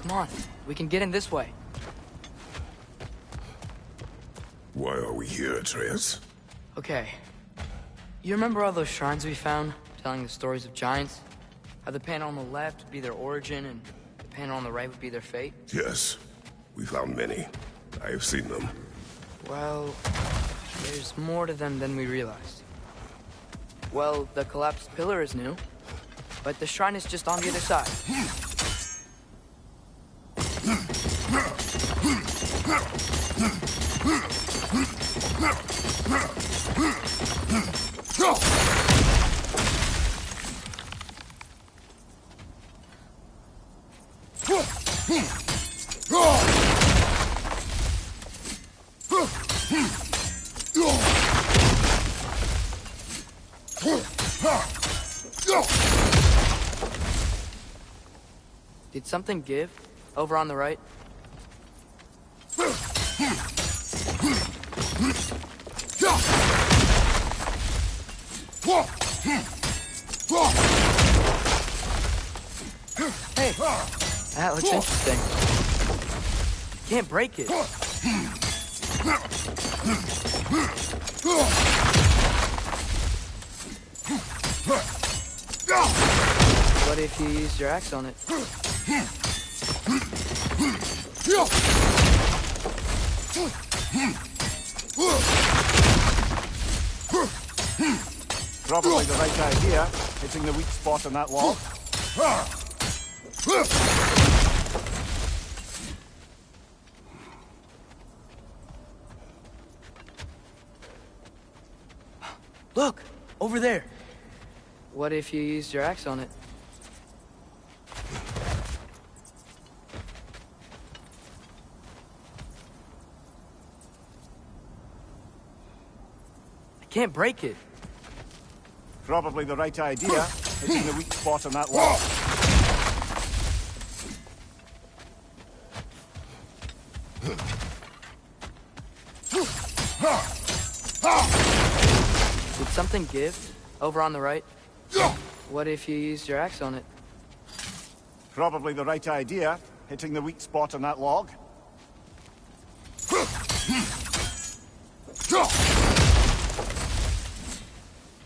Come on, we can get in this way. Why are we here, Atreus? Okay. You remember all those shrines we found, telling the stories of giants? How the panel on the left would be their origin, and the panel on the right would be their fate? Yes, we found many. I have seen them. Well, there's more to them than we realized. Well, the collapsed pillar is new, but the shrine is just on the other side. Did something give? Over on the right? Hey, that looks interesting. Can't break it. What if you used your axe on it? Probably the right idea, hitting the weak spot on that wall. Look! Over there! What if you used your axe on it? I can't break it. Probably the right idea, hitting the weak spot on that wall. Did something give? Over on the right? What if you used your axe on it? Probably the right idea, hitting the weak spot on that log.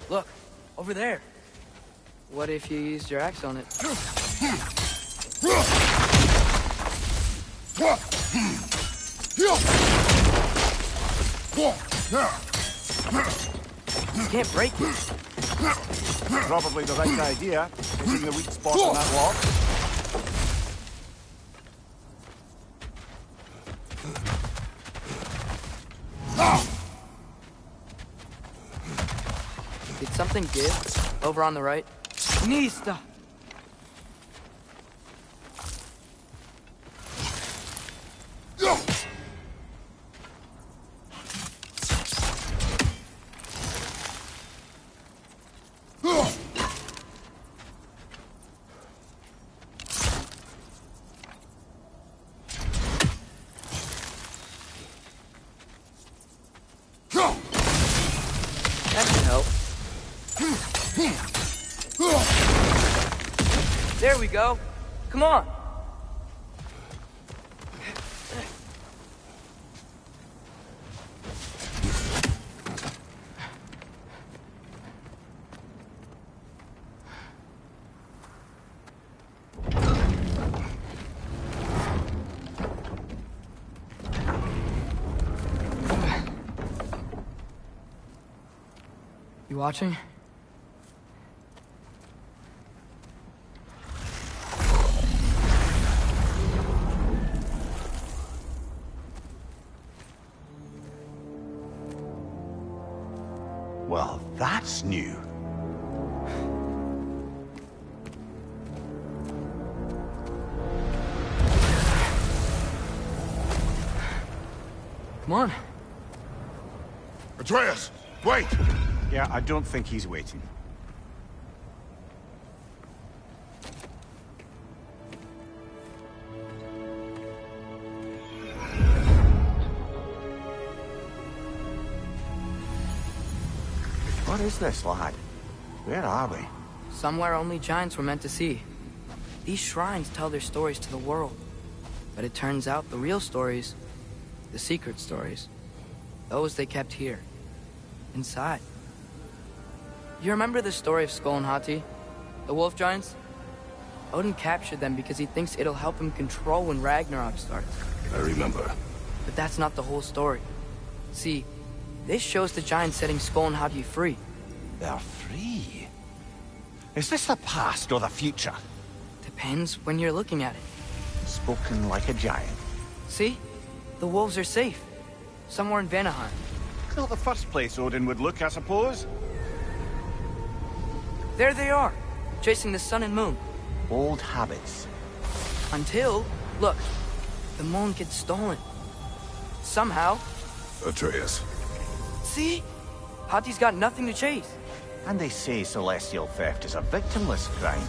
Look, over there. What if you used your axe on it? Can't break it. Probably the right idea, hitting the weak spot on that log. Did something give? Over on the right? Nista! That can help. There we go. Come on. You watching? Well, that's new. Come on. Atreus, wait! Yeah, I don't think he's waiting. What is this, lad? Where are we? Somewhere only giants were meant to see. These shrines tell their stories to the world. But it turns out the real stories, the secret stories, those they kept here, inside. You remember the story of Skull and Hati, the wolf giants? Odin captured them because he thinks it'll help him control when Ragnarok starts. I remember. But that's not the whole story. See, this shows the giants setting Skull and Hati free. They're free? Is this the past or the future? Depends when you're looking at it. Spoken like a giant. See? The wolves are safe. Somewhere in Vanaheim. Not the first place Odin would look, I suppose. There they are, chasing the sun and moon. Old habits. Until, look, the moon gets stolen. Somehow. Atreus. See? Hati's got nothing to chase. And they say celestial theft is a victimless crime.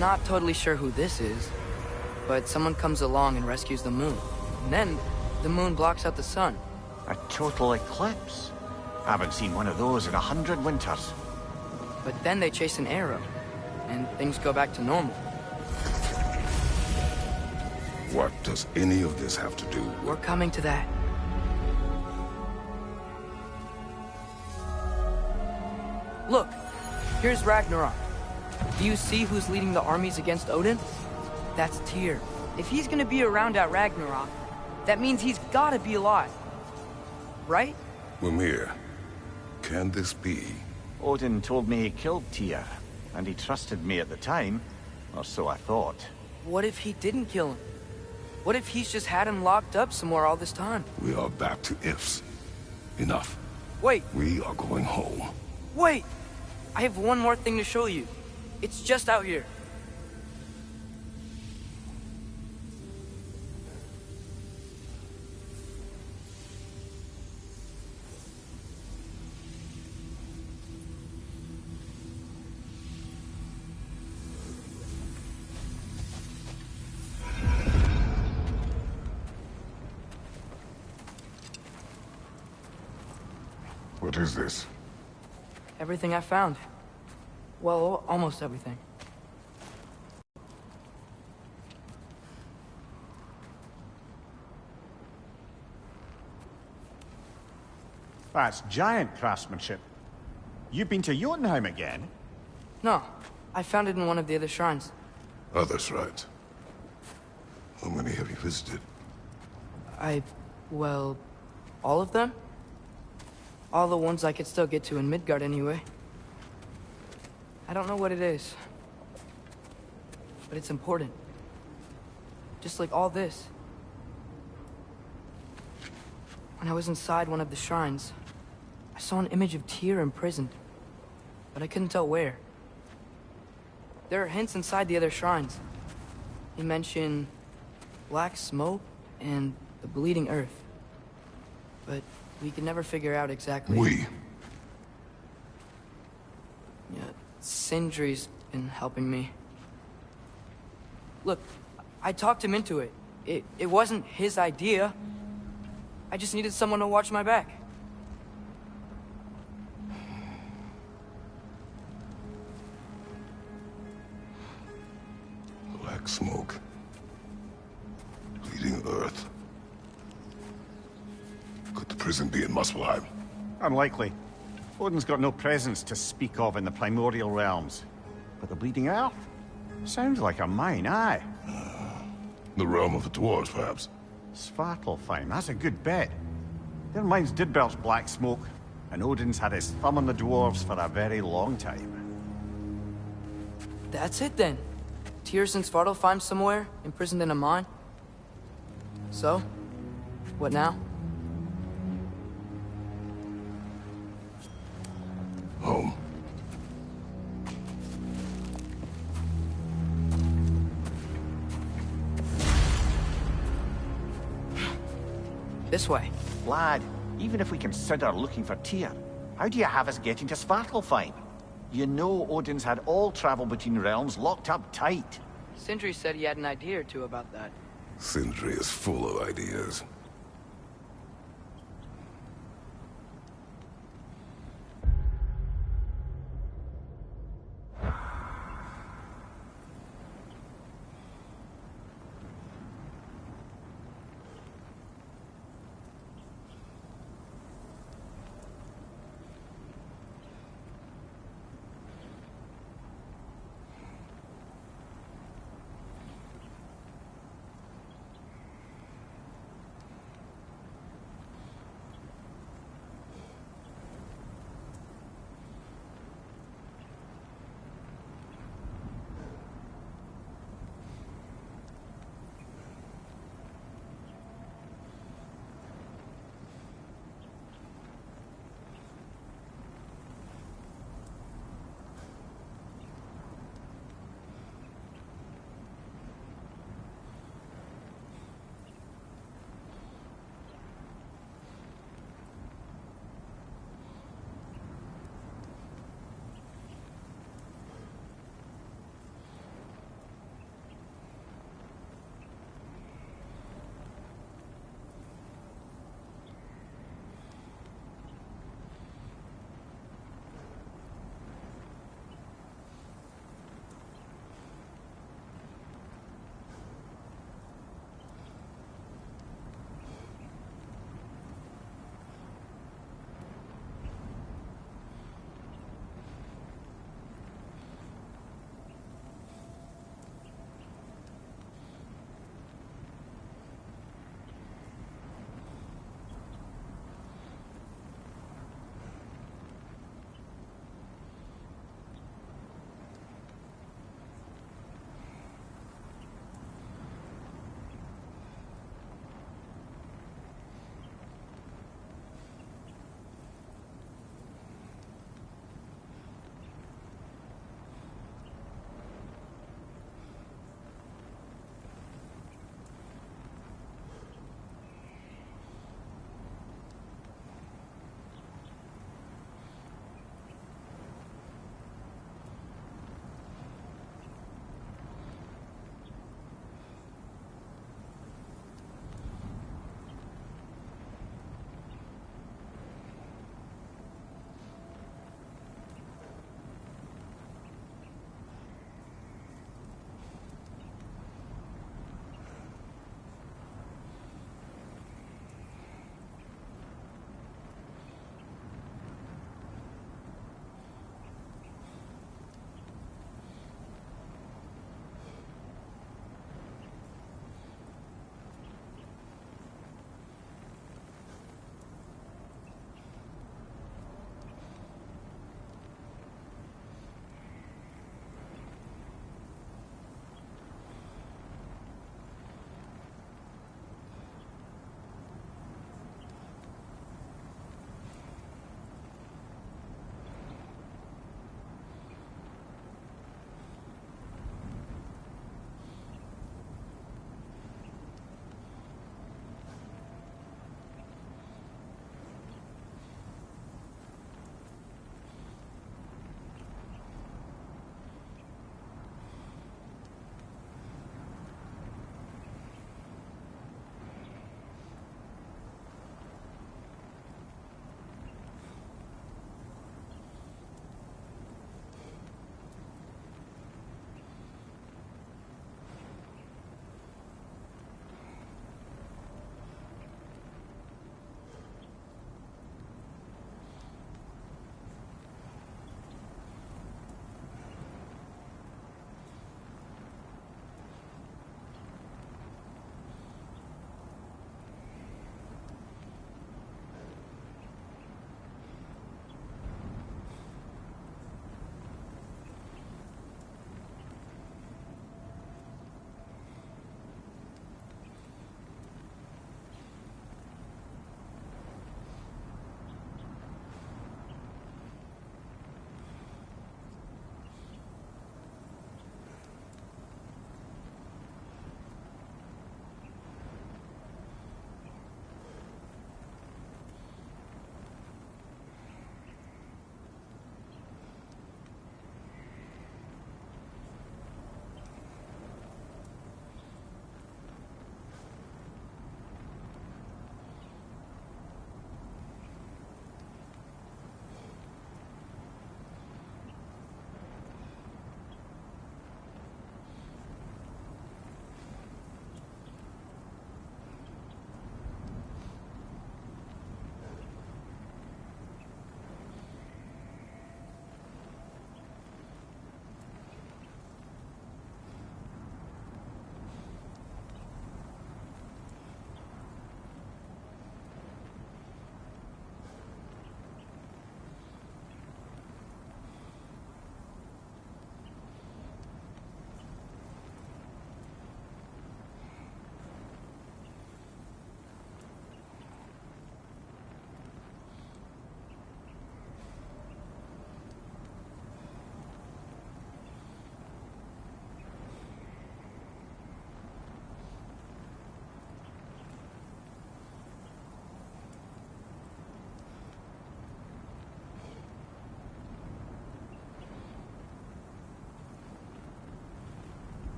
Not totally sure who this is, but someone comes along and rescues the moon. And then, the moon blocks out the sun. A total eclipse. Haven't seen one of those in 100 winters. But then they chase an arrow, and things go back to normal. What does any of this have to do with... We're coming to that. Look, here's Ragnarok. Do you see who's leading the armies against Odin? That's Tyr. If he's gonna be around at Ragnarok, that means he's gotta be alive. Right? Mimir, can this be? Odin told me he killed Tyr, and he trusted me at the time, or so I thought. What if he didn't kill him? What if he's just had him locked up somewhere all this time? We are back to ifs. Enough. Wait, We are going home. wait! I have one more thing to show you. It's just out here. What is this? Everything I found. Well, almost everything. That's giant craftsmanship. You've been to Jotunheim again? No, I found it in one of the other shrines. Other shrines. How many have you visited? Well, all of them? All the ones I could still get to in Midgard anyway. I don't know what it is, but it's important. Just like all this. When I was inside one of the shrines, I saw an image of Tyr imprisoned, but I couldn't tell where. There are hints inside the other shrines. They mention black smoke and the bleeding earth, but we could never figure out exactly. We. Yeah, Sindri's been helping me. Look, I talked him into it. It wasn't his idea. I just needed someone to watch my back. Black smoke. Bleeding earth. Could the prison be in Muspelheim? Unlikely. Odin's got no presence to speak of in the primordial realms. But the bleeding earth? Sounds like a mine, aye. The realm of the dwarves, perhaps. Svartalfheim, that's a good bet. Their mines did belch black smoke, and Odin's had his thumb on the dwarves for a very long time. That's it then. Tyr's in Svartalfheim somewhere, imprisoned in a mine. So, what now? Home. This way. Lad, even if we consider looking for Tyr, how do you have us getting to Svartalfheim? You know Odin's had all travel between realms locked up tight. Sindri said he had an idea or two about that. Sindri is full of ideas.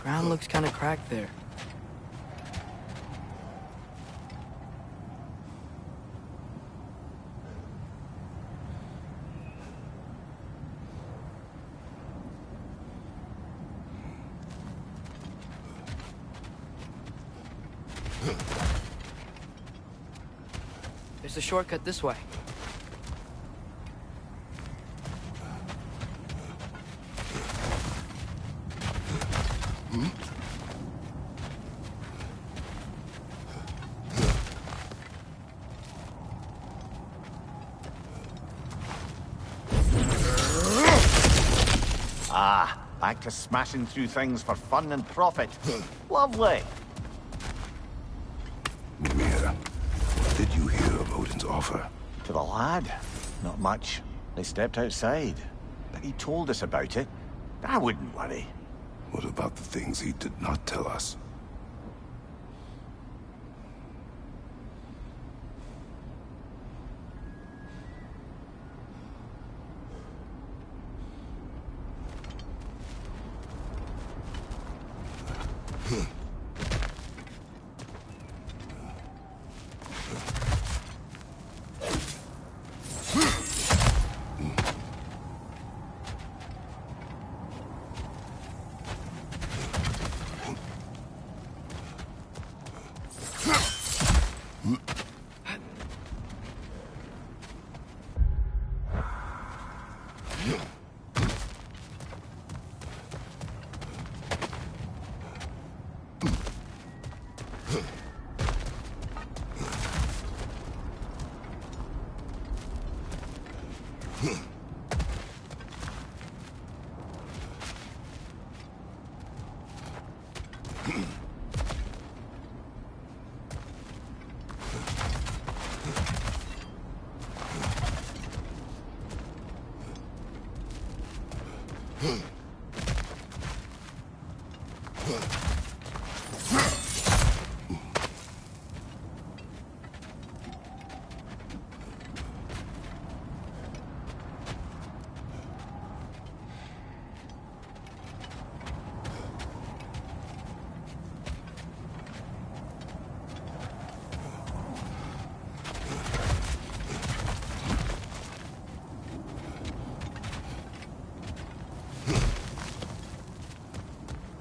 Ground looks kind of cracked there. There's a shortcut this way. Back to smashing through things for fun and profit. Lovely. Mimir, what did you hear of Odin's offer? To the lad? Not much. They stepped outside. But he told us about it. I wouldn't worry. What about the things he did not tell us?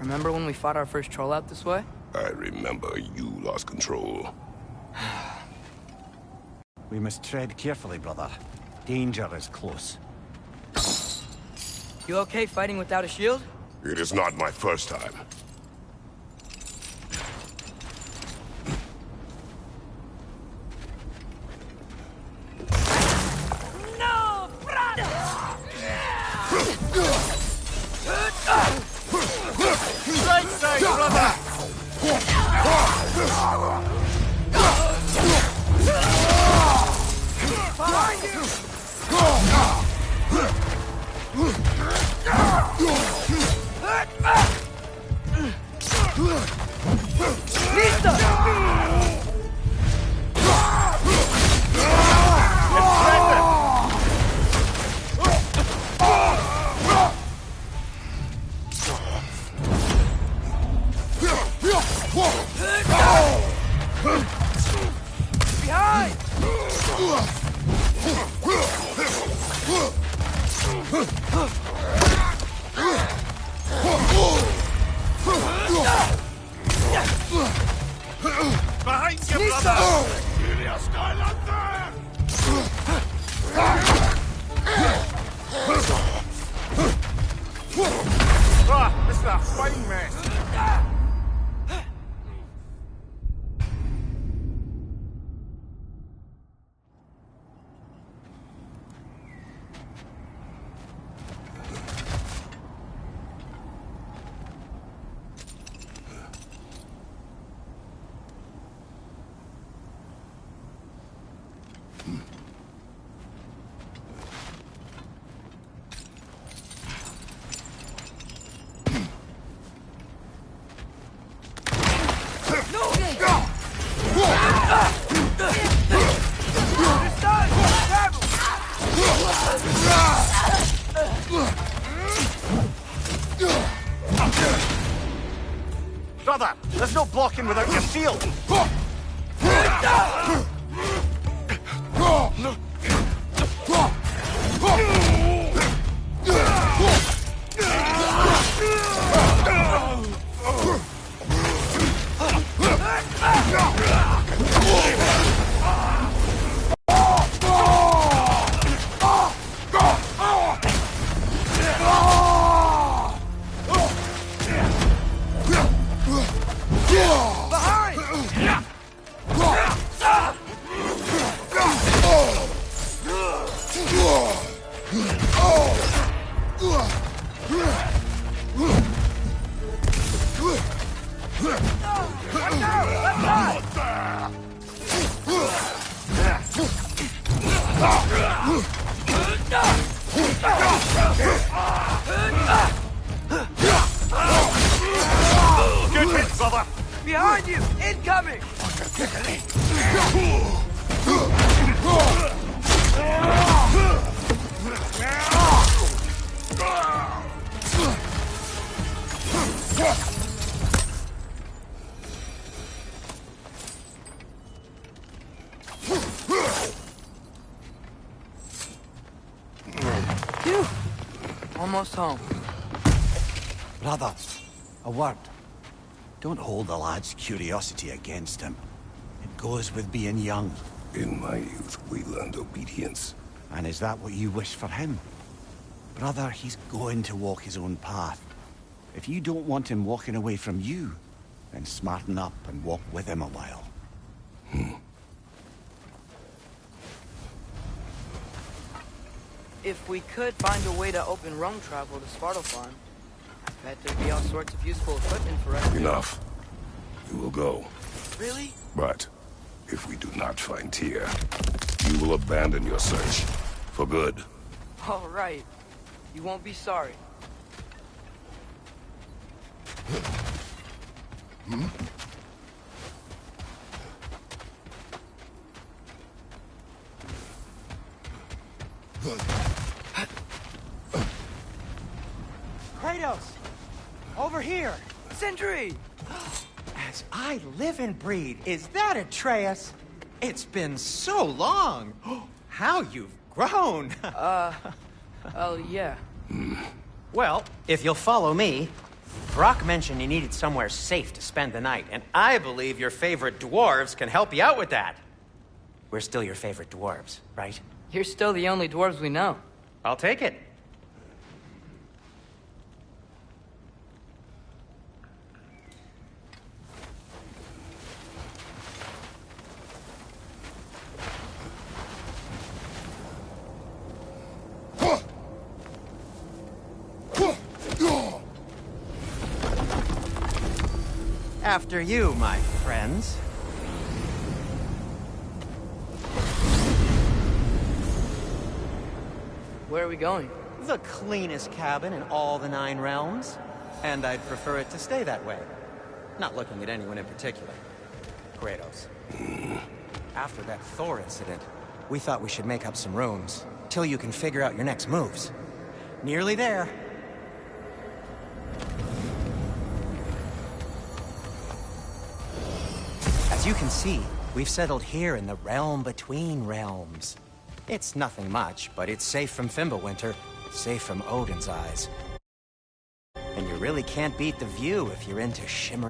Remember when we fought our first troll out this way? I remember you lost control. We must tread carefully, brother. Danger is close. You okay fighting without a shield? It is not my first time. No, brother! Right side, brother! Behind you! Behind! Behind you, brother! This is a fighting mess. Brother, there's no blocking without your shield! Good hit, brother! Behind you! Incoming! Phew! Almost home. Brother, a word. Don't hold the lad's curiosity against him. It goes with being young. In my youth, we learned obedience. And is that what you wish for him? Brother, he's going to walk his own path. If you don't want him walking away from you, then smarten up and walk with him a while. If we could find a way to open Rome travel to Svartalfheim, I bet there'd be all sorts of useful equipment for us. Enough. You will go. Really? But if we do not find Tyr, you will abandon your search. For good. All right. You won't be sorry. Kratos! Over here! Sentry! As I live and breathe, is that Atreus? It's been so long! How you've grown! Oh, yeah. Well, if you'll follow me, Brock mentioned you needed somewhere safe to spend the night, and I believe your favorite dwarves can help you out with that. We're still your favorite dwarves, right? You're still the only dwarves we know. I'll take it. After you, my friends. Where are we going? The cleanest cabin in all the 9 realms. And I'd prefer it to stay that way. Not looking at anyone in particular. Kratos. After that Thor incident, we thought we should make up some rooms, till you can figure out your next moves. Nearly there. As you can see, we've settled here in the realm between realms. It's nothing much, but it's safe from Fimbulwinter, safe from Odin's eyes. And you really can't beat the view if you're into shimmering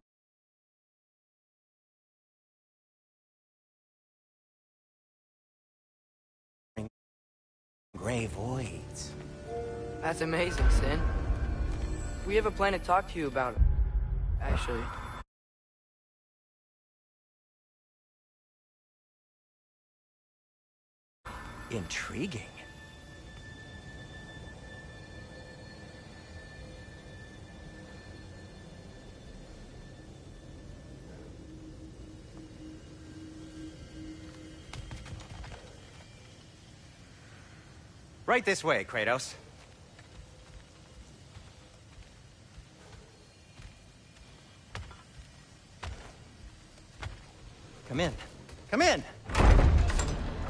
gray voids. That's amazing, Sin. We have a plan to talk to you about it, actually. Intriguing. Right this way, Kratos. Come in. Come in!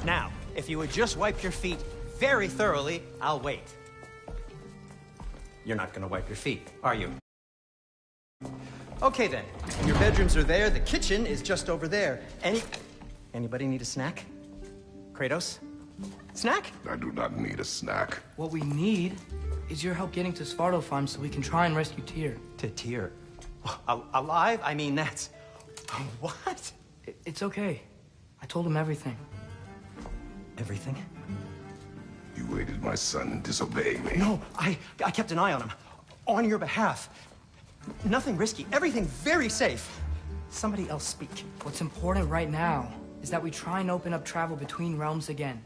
Now, if you would just wipe your feet very thoroughly, I'll wait. You're not gonna wipe your feet, are you? Okay then, your bedrooms are there, the kitchen is just over there. Anybody need a snack? Kratos? Snack? I do not need a snack. What we need is your help getting to Svartalfheim so we can try and rescue Tyr. To Tyr? Alive? I mean, that's... What? It's okay. I told him everything. Everything? You aided my son and disobeyed me. No, I kept an eye on him. On your behalf. Nothing risky. Everything very safe. Somebody else speak. What's important right now is that we try and open up travel between realms again.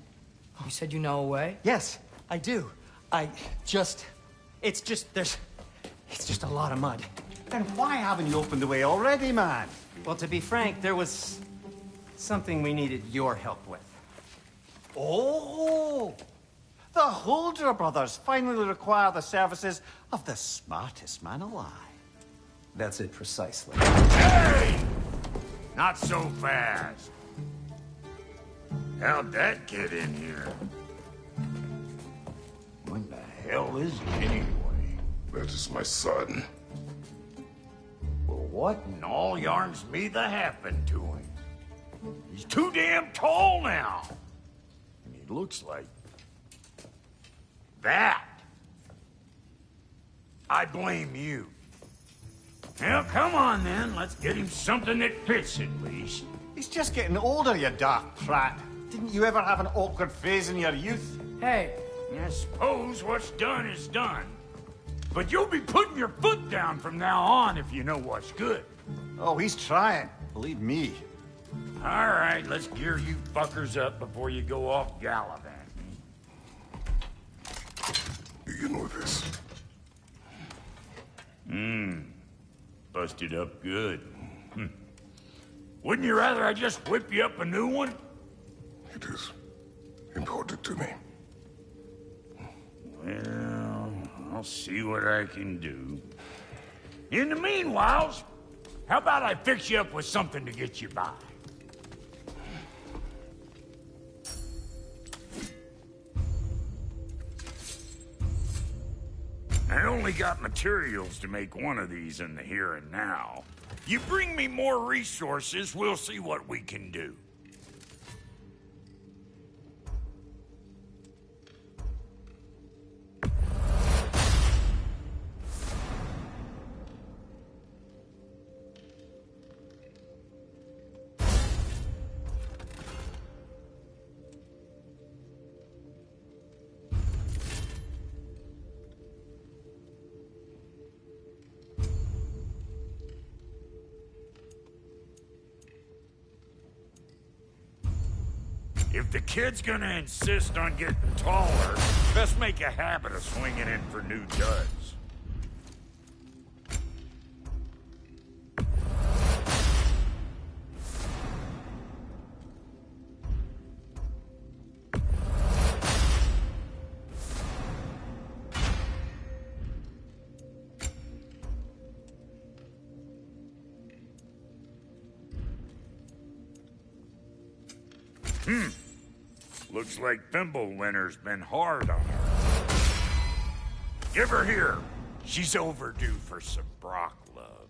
You said you know a way? Yes, I do. It's just a lot of mud. Then why haven't you opened the way already, man? Well, to be frank, there was something we needed your help with. Oh! The Holder brothers finally require the services of the smartest man alive. That's it precisely. Hey! Not so fast. How'd that get in here? What the hell is he anyway? That is my son. Well, what in all yarns me the happened to him? He's too damn tall now. And he looks like... that. I blame you. Well, come on then. Let's get him something that fits at least. He's just getting older, you dark prat. Didn't you ever have an awkward phase in your youth? Hey, I suppose what's done is done. But you'll be putting your foot down from now on if you know what's good. Oh, he's trying. Believe me. All right, let's gear you fuckers up before you go off gallivanting. Begin with this. Busted up good. Wouldn't you rather I just whip you up a new one? It is important to me. Well, I'll see what I can do. In the meanwhile, how about I fix you up with something to get you by? I only got materials to make one of these in the here and now. You bring me more resources, we'll see what we can do. If the kid's gonna insist on getting taller, best make a habit of swinging in for new duds. Looks like Fimbulwinter's been hard on her. Give her here. She's overdue for some Brock love.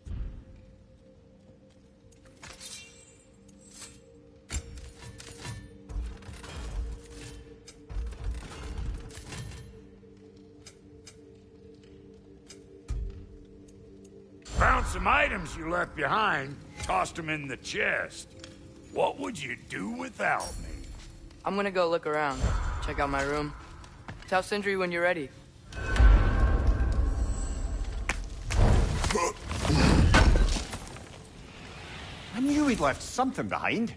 Found some items you left behind, tossed them in the chest. What would you do without me? I'm gonna go look around. Check out my room. Tell Sindri when you're ready. I knew he'd left something behind.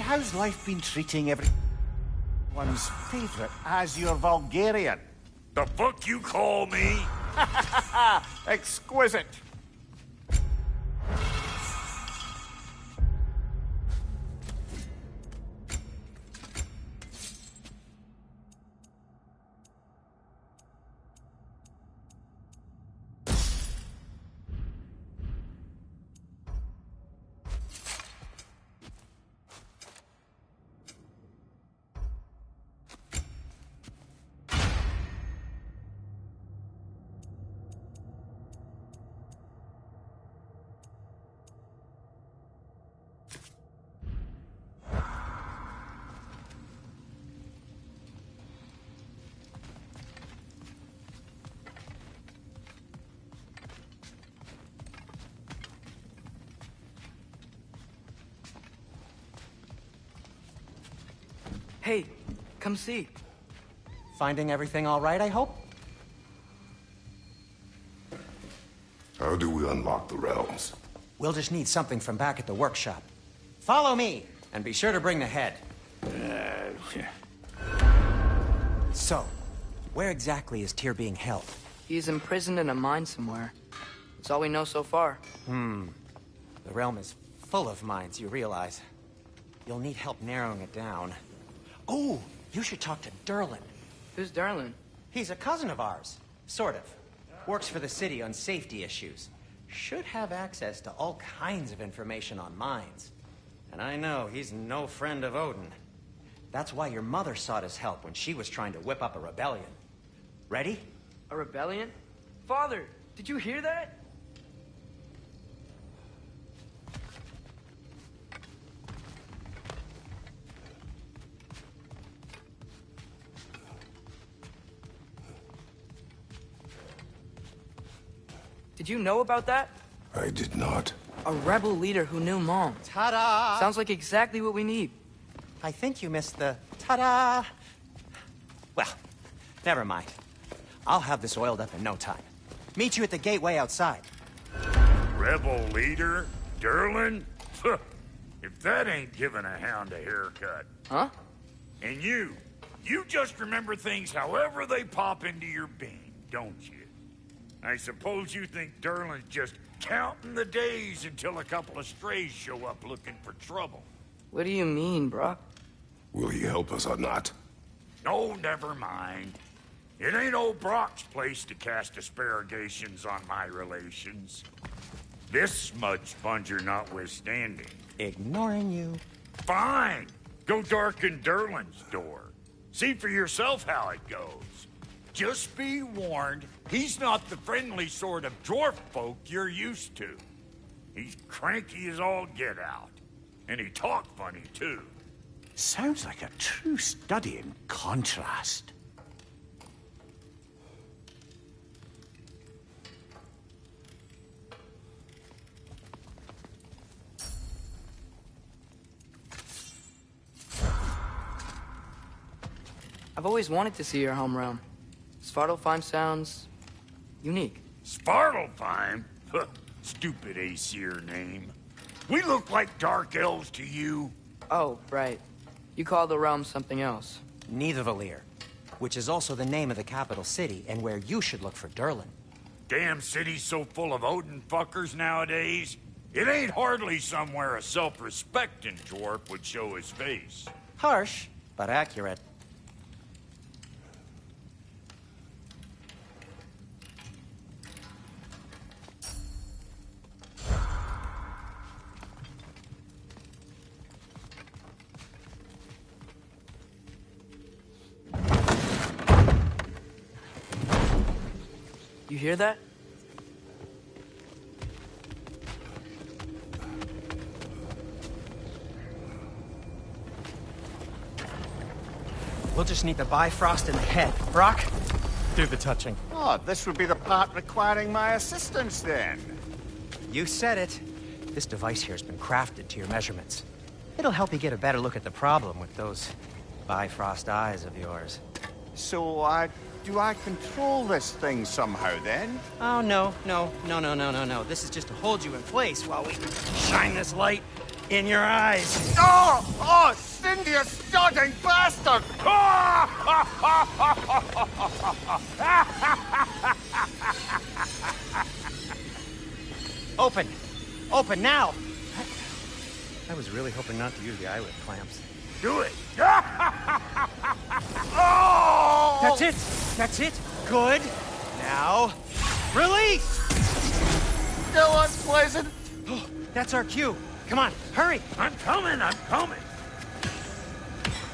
how's life been treating everyone's favorite as your Vulgarian? The fuck you call me? Exquisite. Hey, come see. Finding everything all right, I hope? How do we unlock the realms? We'll just need something from back at the workshop. Follow me, and be sure to bring the head. So, where exactly is Tyr being held? He's imprisoned in a mine somewhere. That's all we know so far. The realm is full of mines, you realize. You'll need help narrowing it down. Oh, you should talk to Durlin. Who's Darlin? He's a cousin of ours. Sort of. Works for the city on safety issues. Should have access to all kinds of information on mines. And I know he's no friend of Odin. That's why your mother sought his help when she was trying to whip up a rebellion. Ready? A rebellion? Father, did you hear that? Did you know about that? I did not. A rebel leader who knew Mom. Ta-da! Sounds like exactly what we need. I think you missed the ta-da. Well, never mind. I'll have this oiled up in no time. Meet you at the gateway outside. Rebel leader? Durlin? If that ain't giving a hound a haircut. Huh? And you just remember things however they pop into your bean, don't you? I suppose you think Durlin's just counting the days until a couple of strays show up looking for trouble. What do you mean, Brock? Will he help us or not? No, never mind. It ain't old Brock's place to cast asparagations on my relations. This smudge sponger notwithstanding. Ignoring you. Fine! Go darken Durlin's door. See for yourself how it goes. Just be warned, he's not the friendly sort of dwarf folk you're used to. He's cranky as all get out. And he talk funny, too. Sounds like a true study in contrast. I've always wanted to see your home realm. Svartalfheim sounds unique. Svartalfheim? Huh, stupid Aesir name. We look like dark elves to you. Oh, right. You call the realm something else. Nidavellir, which is also the name of the capital city and where you should look for Durlin. Damn city's so full of Odin fuckers nowadays. It ain't hardly somewhere a self-respecting dwarf would show his face. Harsh, but accurate. You hear that? We'll just need the Bifrost in the head. Brock, do the touching. Oh, this would be the part requiring my assistance then. You said it. This device here has been crafted to your measurements. It'll help you get a better look at the problem with those Bifrost eyes of yours. So, do I control this thing somehow then? Oh, no. This is just to hold you in place while we shine this light In your eyes. Oh! Oh, Cindy, you starting bastard! Open! Open now! I was really hoping not to use the eyelid clamps. Do it. Oh! That's it! That's it! Good! Now, release! Still unpleasant. Oh, that's our cue. Come on, hurry! I'm coming, I'm coming.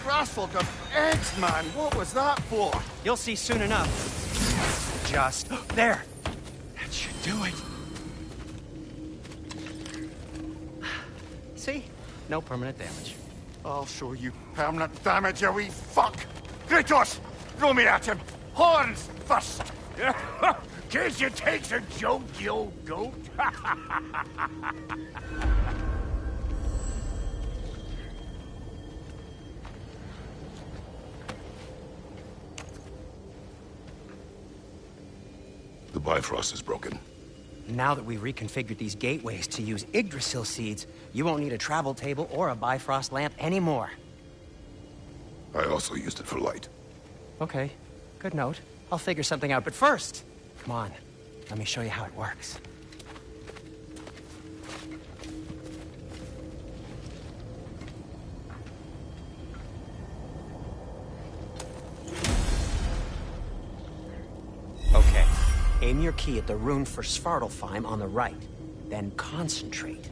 Grassful of eggs, man. What was that for? You'll see soon enough. Just there. That should do it. See? No permanent damage. I'll show you permanent damage, you wee fuck. Kratos, throw me at him. Horns first. Guess you takes a joke, you old goat. The Bifrost is broken. Now that we've reconfigured these gateways to use Yggdrasil seeds, you won't need a travel table or a Bifrost lamp anymore. I also used it for light. Okay, good note. I'll figure something out, but first, come on, let me show you how it works. Okay, aim your key at the rune for Svartalfheim on the right, then concentrate.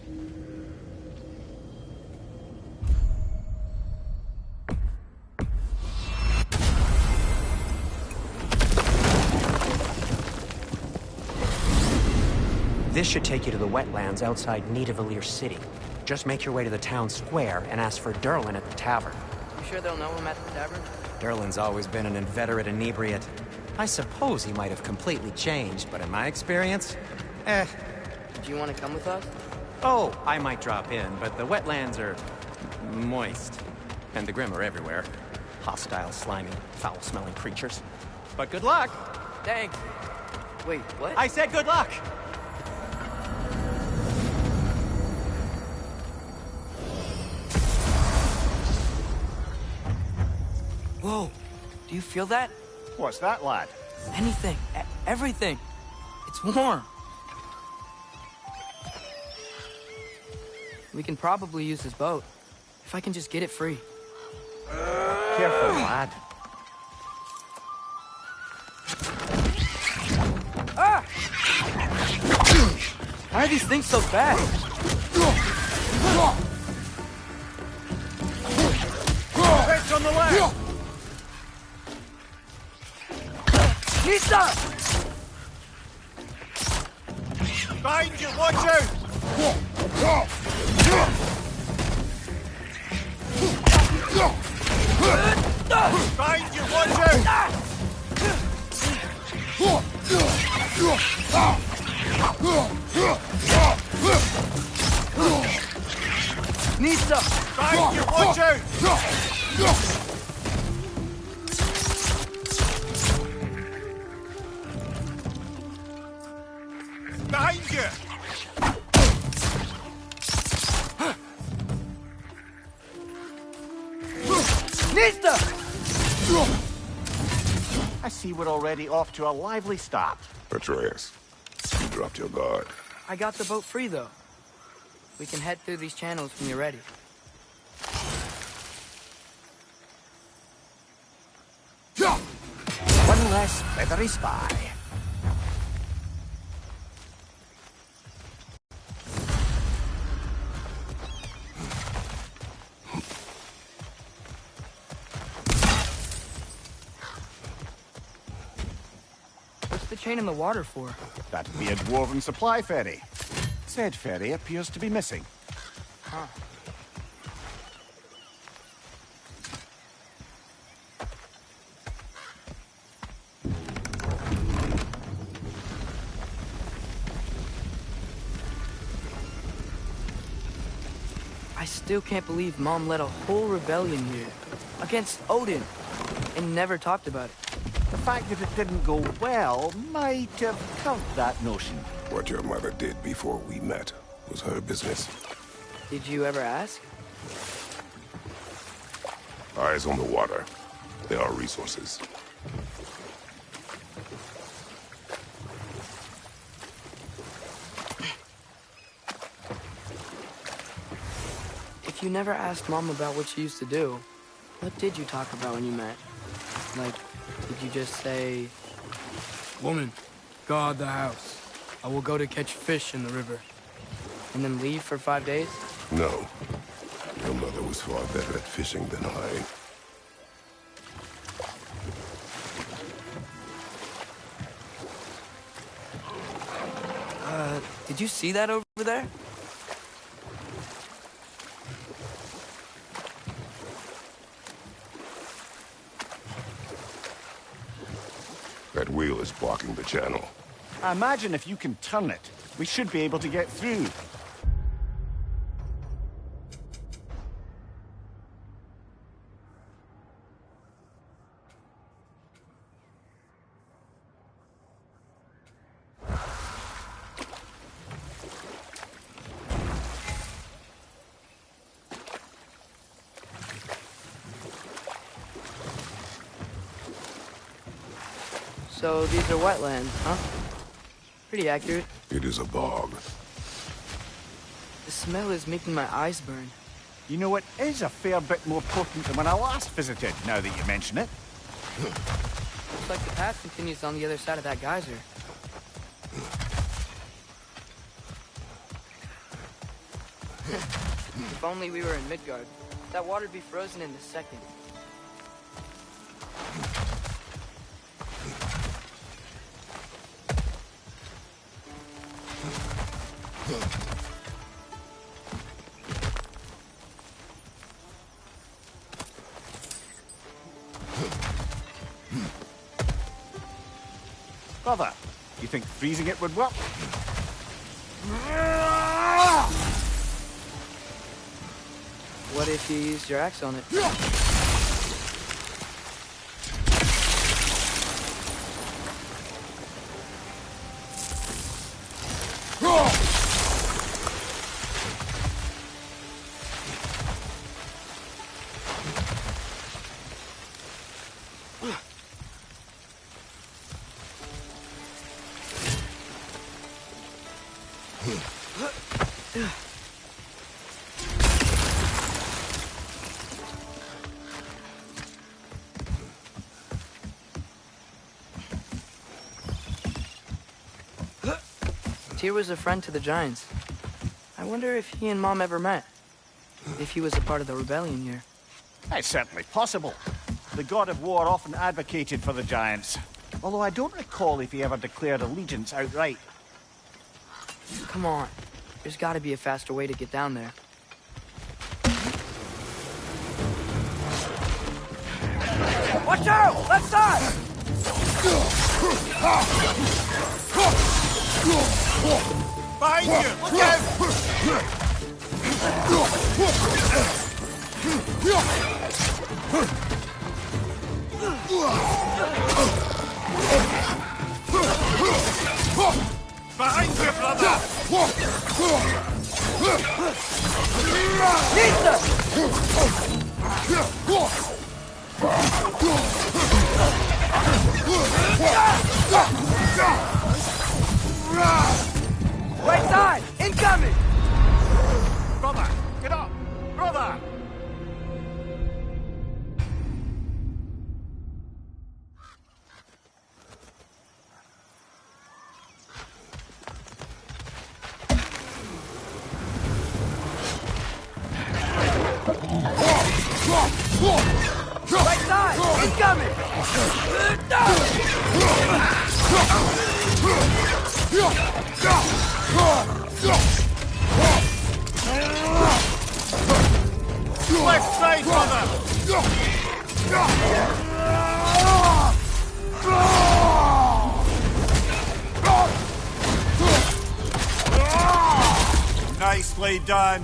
This should take you to the wetlands outside Nidavellir City. Just make your way to the town square and ask for Durlin at the tavern. You sure they'll know him at the tavern? Durlin's always been an inveterate inebriate. I suppose he might have completely changed, but in my experience, Do you want to come with us? Oh, I might drop in, but the wetlands are moist. And the Grim are everywhere. Hostile, slimy, foul-smelling creatures. But good luck! Thanks. Wait, what? I said good luck! Whoa, do you feel that? What's that, lad? Anything, everything. It's warm. We can probably use his boat, if I can just get it free. Careful, lad. Ah! Why are these things so fast? Heads on the left! Nista! Behind you, watch out! Behind you, watch out! Nista! Behind you, watch out! Behind you! Nista! I see we're already off to a lively start. Atreus, you dropped your guard. I got the boat free, though. We can head through these channels when you're ready. One less feathery spy. What's the chain in the water for? That'd be a dwarven supply ferry. Said ferry appears to be missing. Huh. I still can't believe Mom led a whole rebellion here. Against Odin. And never talked about it. The fact that it didn't go well might have covered that notion. What your mother did before we met was her business. Did you ever ask? Eyes on the water. There are resources. If you never asked Mom about what she used to do, what did you talk about when you met? Like, did you just say... Woman, guard the house. I will go to catch fish in the river. And then leave for 5 days? No. Your mother was far better at fishing than I. Did you see that over there? That wheel is blocking the channel. I imagine if you can turn it, we should be able to get through. So these are wetlands, huh? Pretty accurate. It is a bog. The smell is making my eyes burn. You know, it is a fair bit more potent than when I last visited, now that you mention it. Looks like the path continues on the other side of that geyser. If only we were in Midgard, that water'd be frozen in a second. Brother, you think freezing it would work? What if you used your axe on it? Tyr was a friend to the Giants. I wonder if he and Mom ever met. If he was a part of the rebellion here. It's certainly possible. The God of War often advocated for the Giants. Although I don't recall if he ever declared allegiance outright. Come on. There's gotta be a faster way to get down there. Watch out! Left side! Behind you! Look out! Behind you, brother! Right side! Incoming! Brother, get up! Brother! Right side! Incoming! Left side, brother! Nicely done.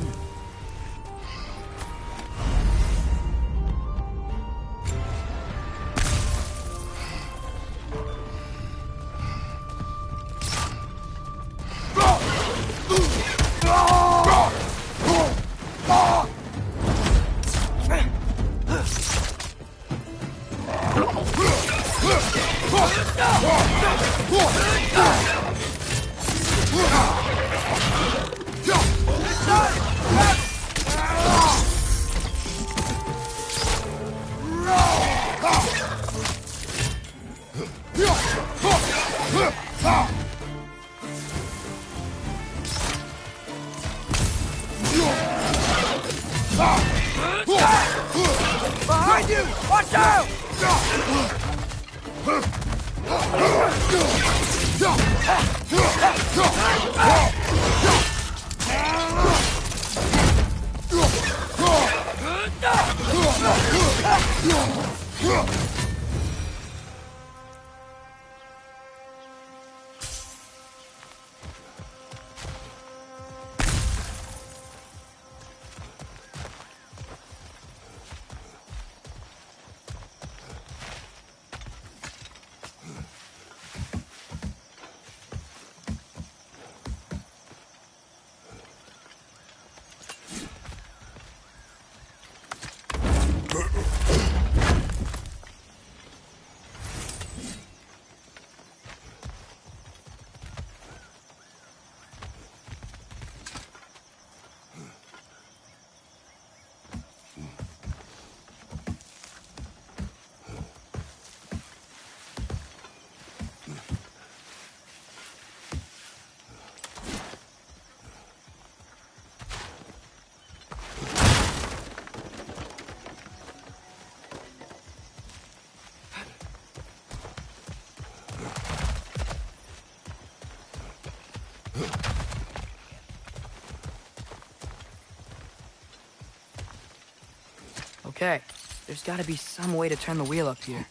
you! Watch out! Okay, there's gotta be some way to turn the wheel up here.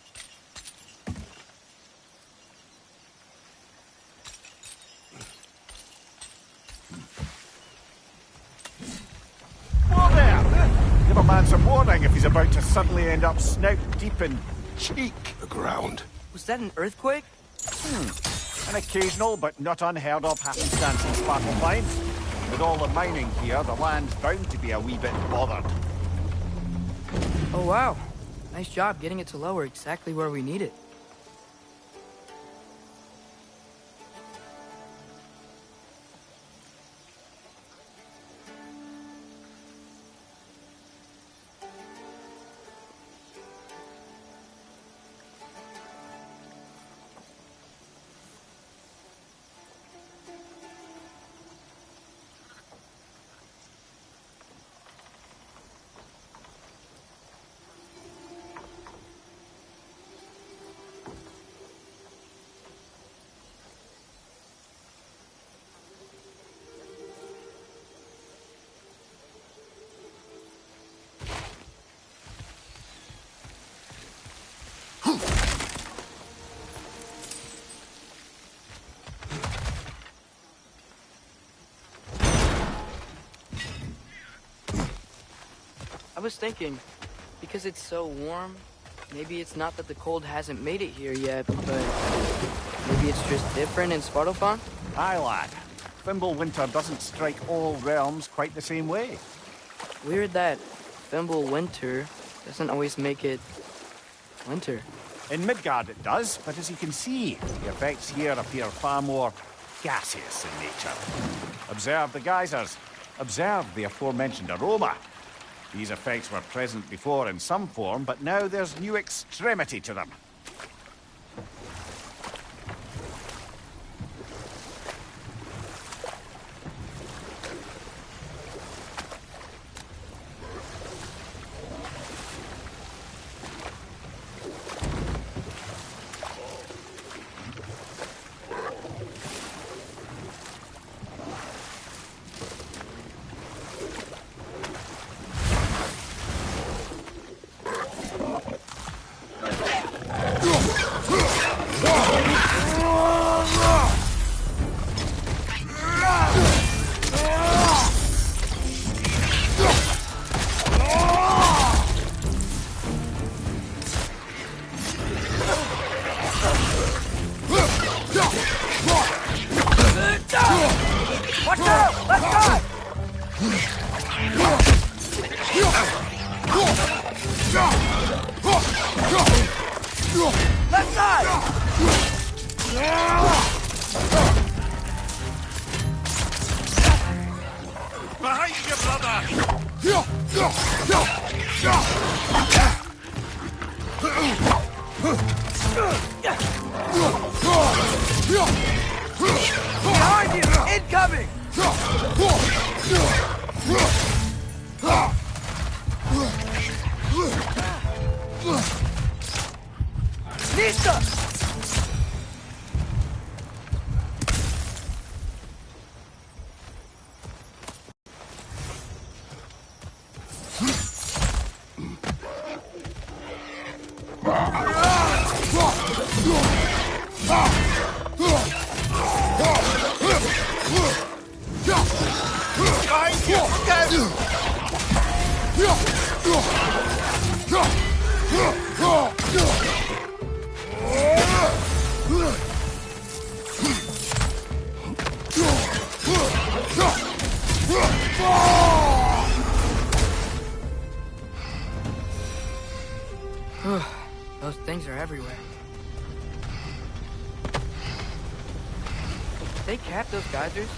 Whoa there! Give a man some warning if he's about to suddenly end up snout deep in cheek. The ground. Was that an earthquake? An occasional but not unheard of happenstance in Svartalfheim. With all the mining here, the land's bound to be a wee bit bothered. Oh wow, nice job getting it to lower exactly where we need it. I was thinking, because it's so warm, maybe it's not that the cold hasn't made it here yet, but maybe it's just different in Svartalfheim? Aye, lad. Fimbulwinter doesn't strike all realms quite the same way. Weird that Fimbulwinter doesn't always make it winter. In Midgard it does, but as you can see, the effects here appear far more gaseous in nature. Observe the geysers. Observe the aforementioned aroma. These effects were present before in some form, but now there's new extremity to them. Behind you, brother! Behind you! Incoming! Those things are everywhere. Did they cap those geysers?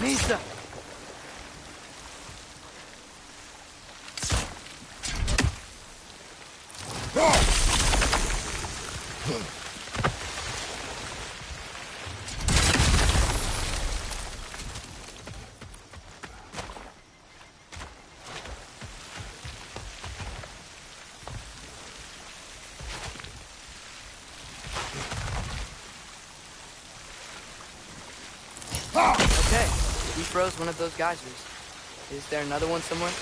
Misa! Okay, he froze one of those geysers. Is there another one somewhere?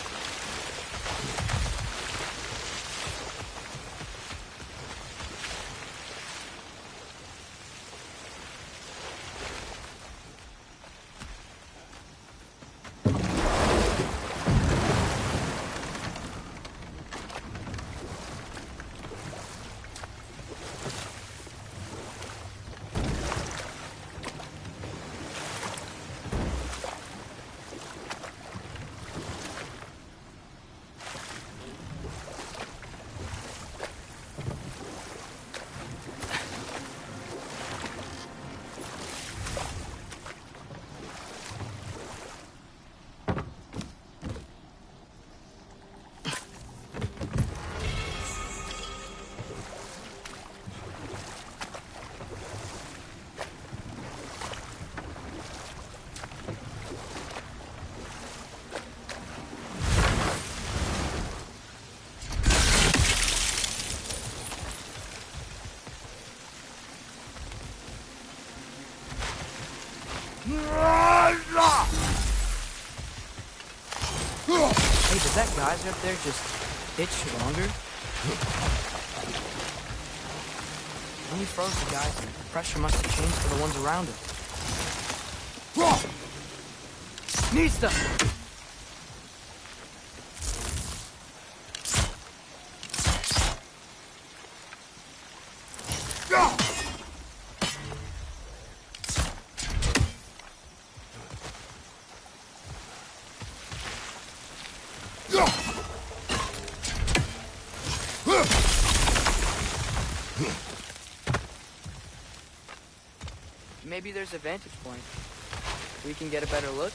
Hey, did that geyser up there just itch longer? When he froze the geyser, the pressure must have changed for the ones around it. Nista! Maybe there's a vantage point. We can get a better look.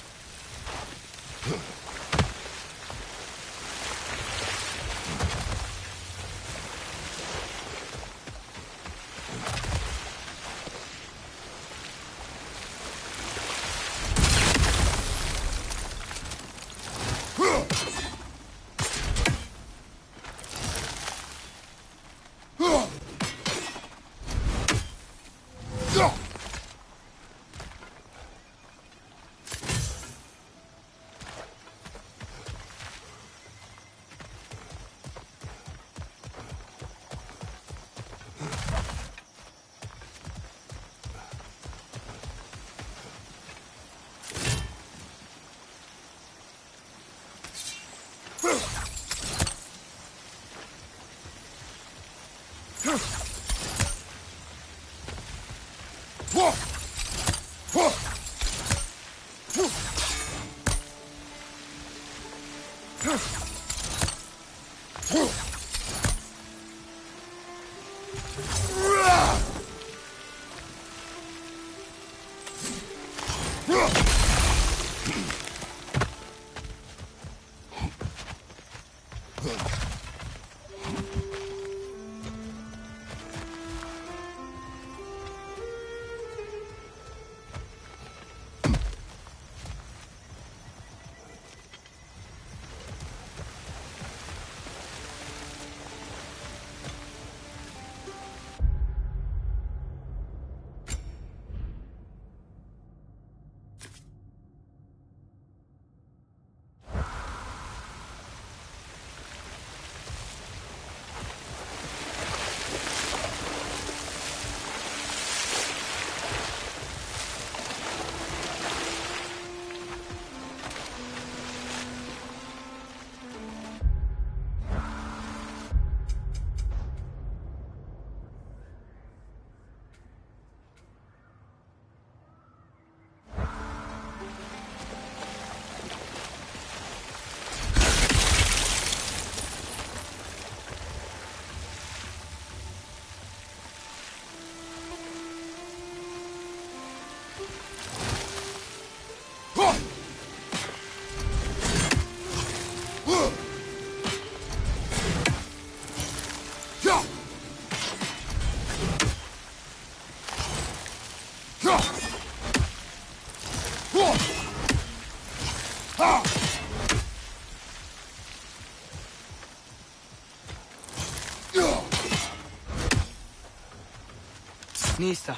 Nista.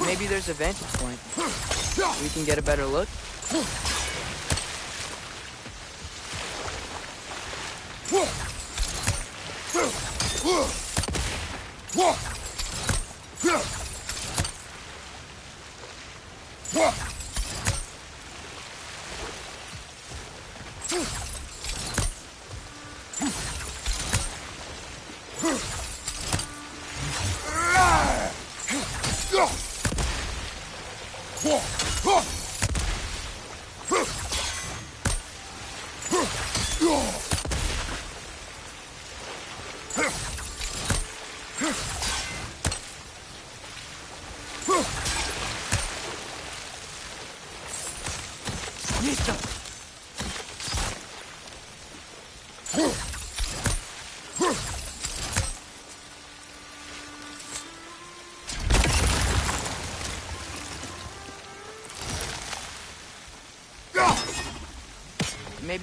Maybe there's a vantage point. We can get a better look.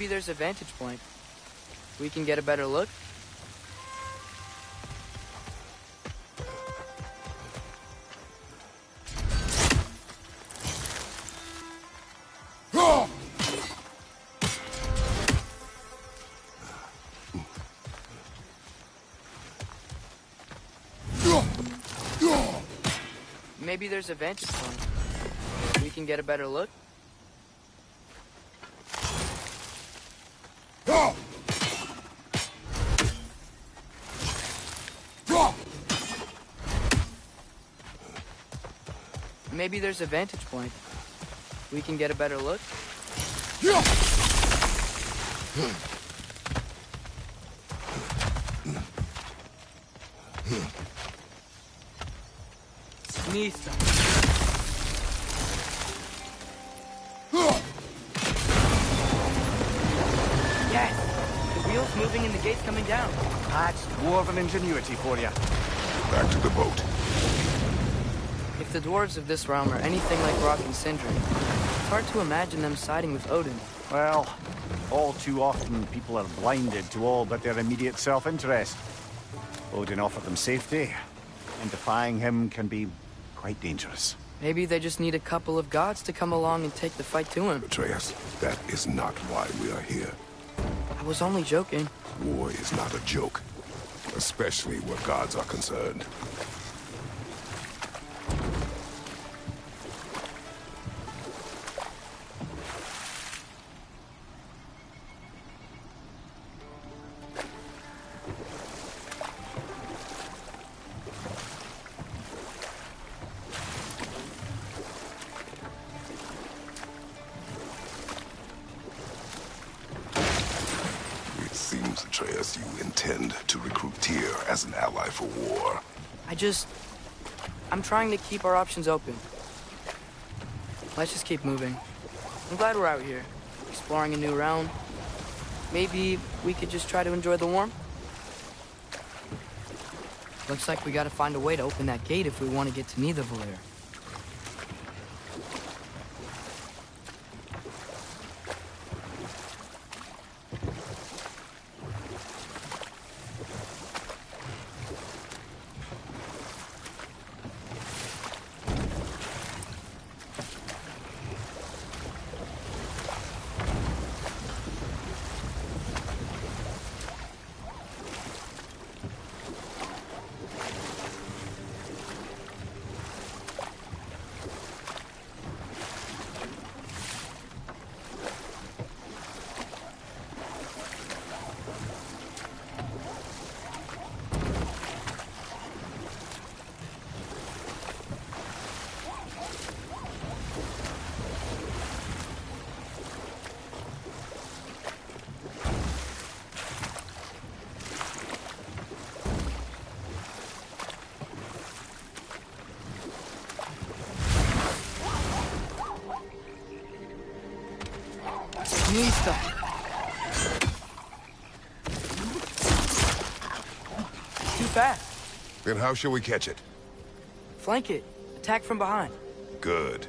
Maybe there's a vantage point. We can get a better look. Maybe there's a vantage point. We can get a better look. Maybe there's a vantage point. We can get a better look. Nista. Yes! The wheel's moving and the gate's coming down. That's dwarven ingenuity for you. Back to the boat. If the dwarves of this realm are anything like Rock and Sindri, it's hard to imagine them siding with Odin. Well, all too often people are blinded to all but their immediate self-interest. Odin offered them safety, and defying him can be quite dangerous. Maybe they just need a couple of gods to come along and take the fight to him. Atreus, that is not why we are here. I was only joking. War is not a joke, especially where gods are concerned. Atreus, you intend to recruit Tyr as an ally for war. I'm trying to keep our options open. Let's just keep moving. I'm glad we're out here, exploring a new realm. Maybe we could just try to enjoy the warmth? Looks like we gotta find a way to open that gate if we want to get to Nidavellir. Mista. Too fast. Then how shall we catch it? Flank it. Attack from behind. Good.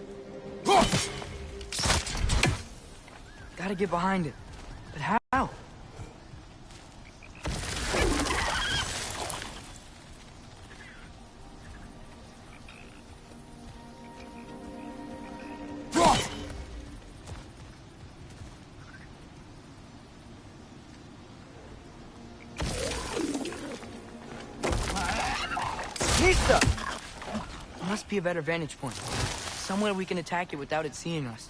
Gotta get behind it. But how? Mista! There must be a better vantage point. Somewhere we can attack it without it seeing us.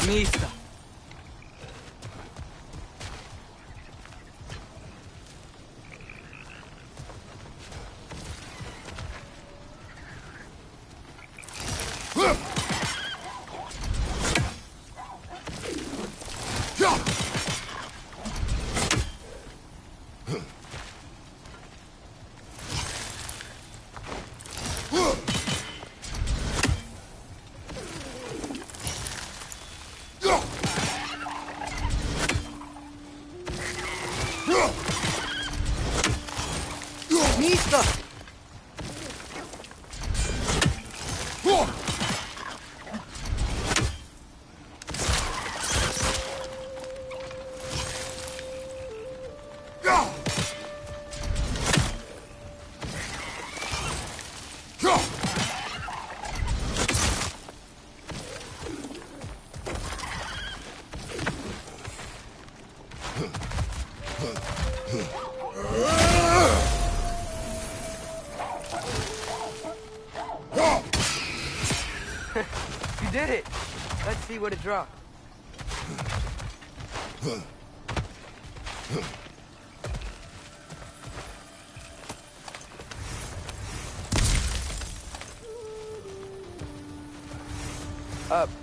Mista. Mista! You did it! Let's see what it dropped.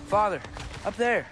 Father, up there.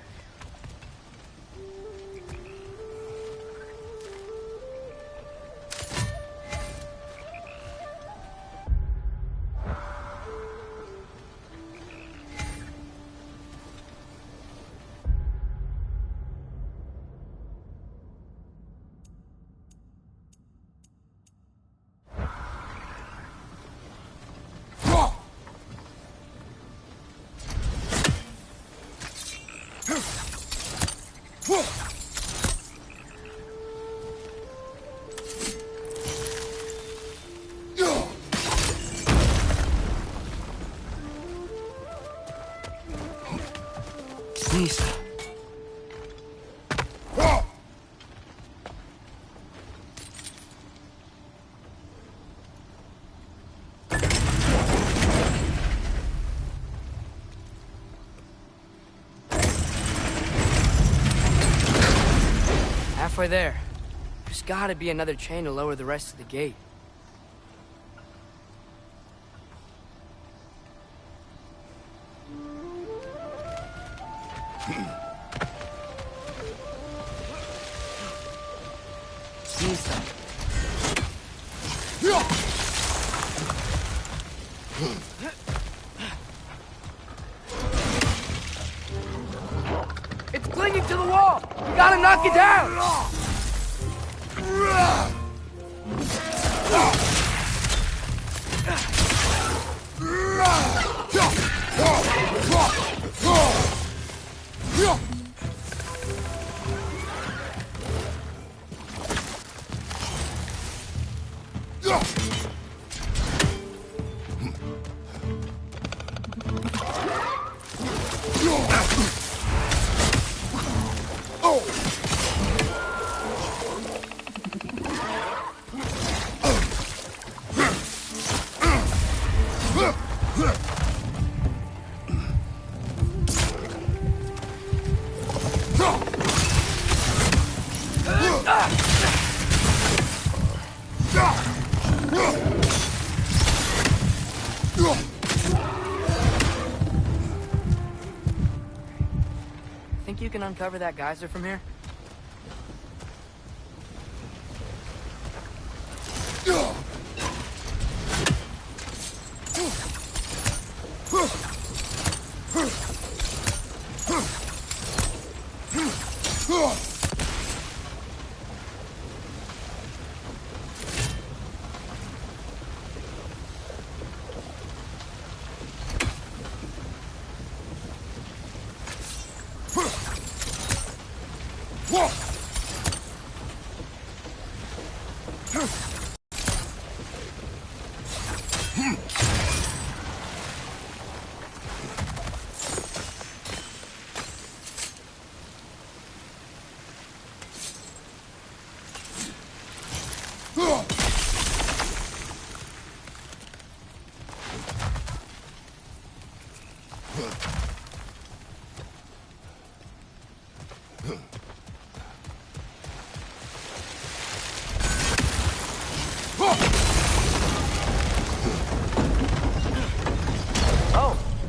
Mista. Halfway there. There's gotta be another chain to lower the rest of the gate. Mista. It's clinging to the wall! We gotta knock it down! Think you can uncover that geyser from here?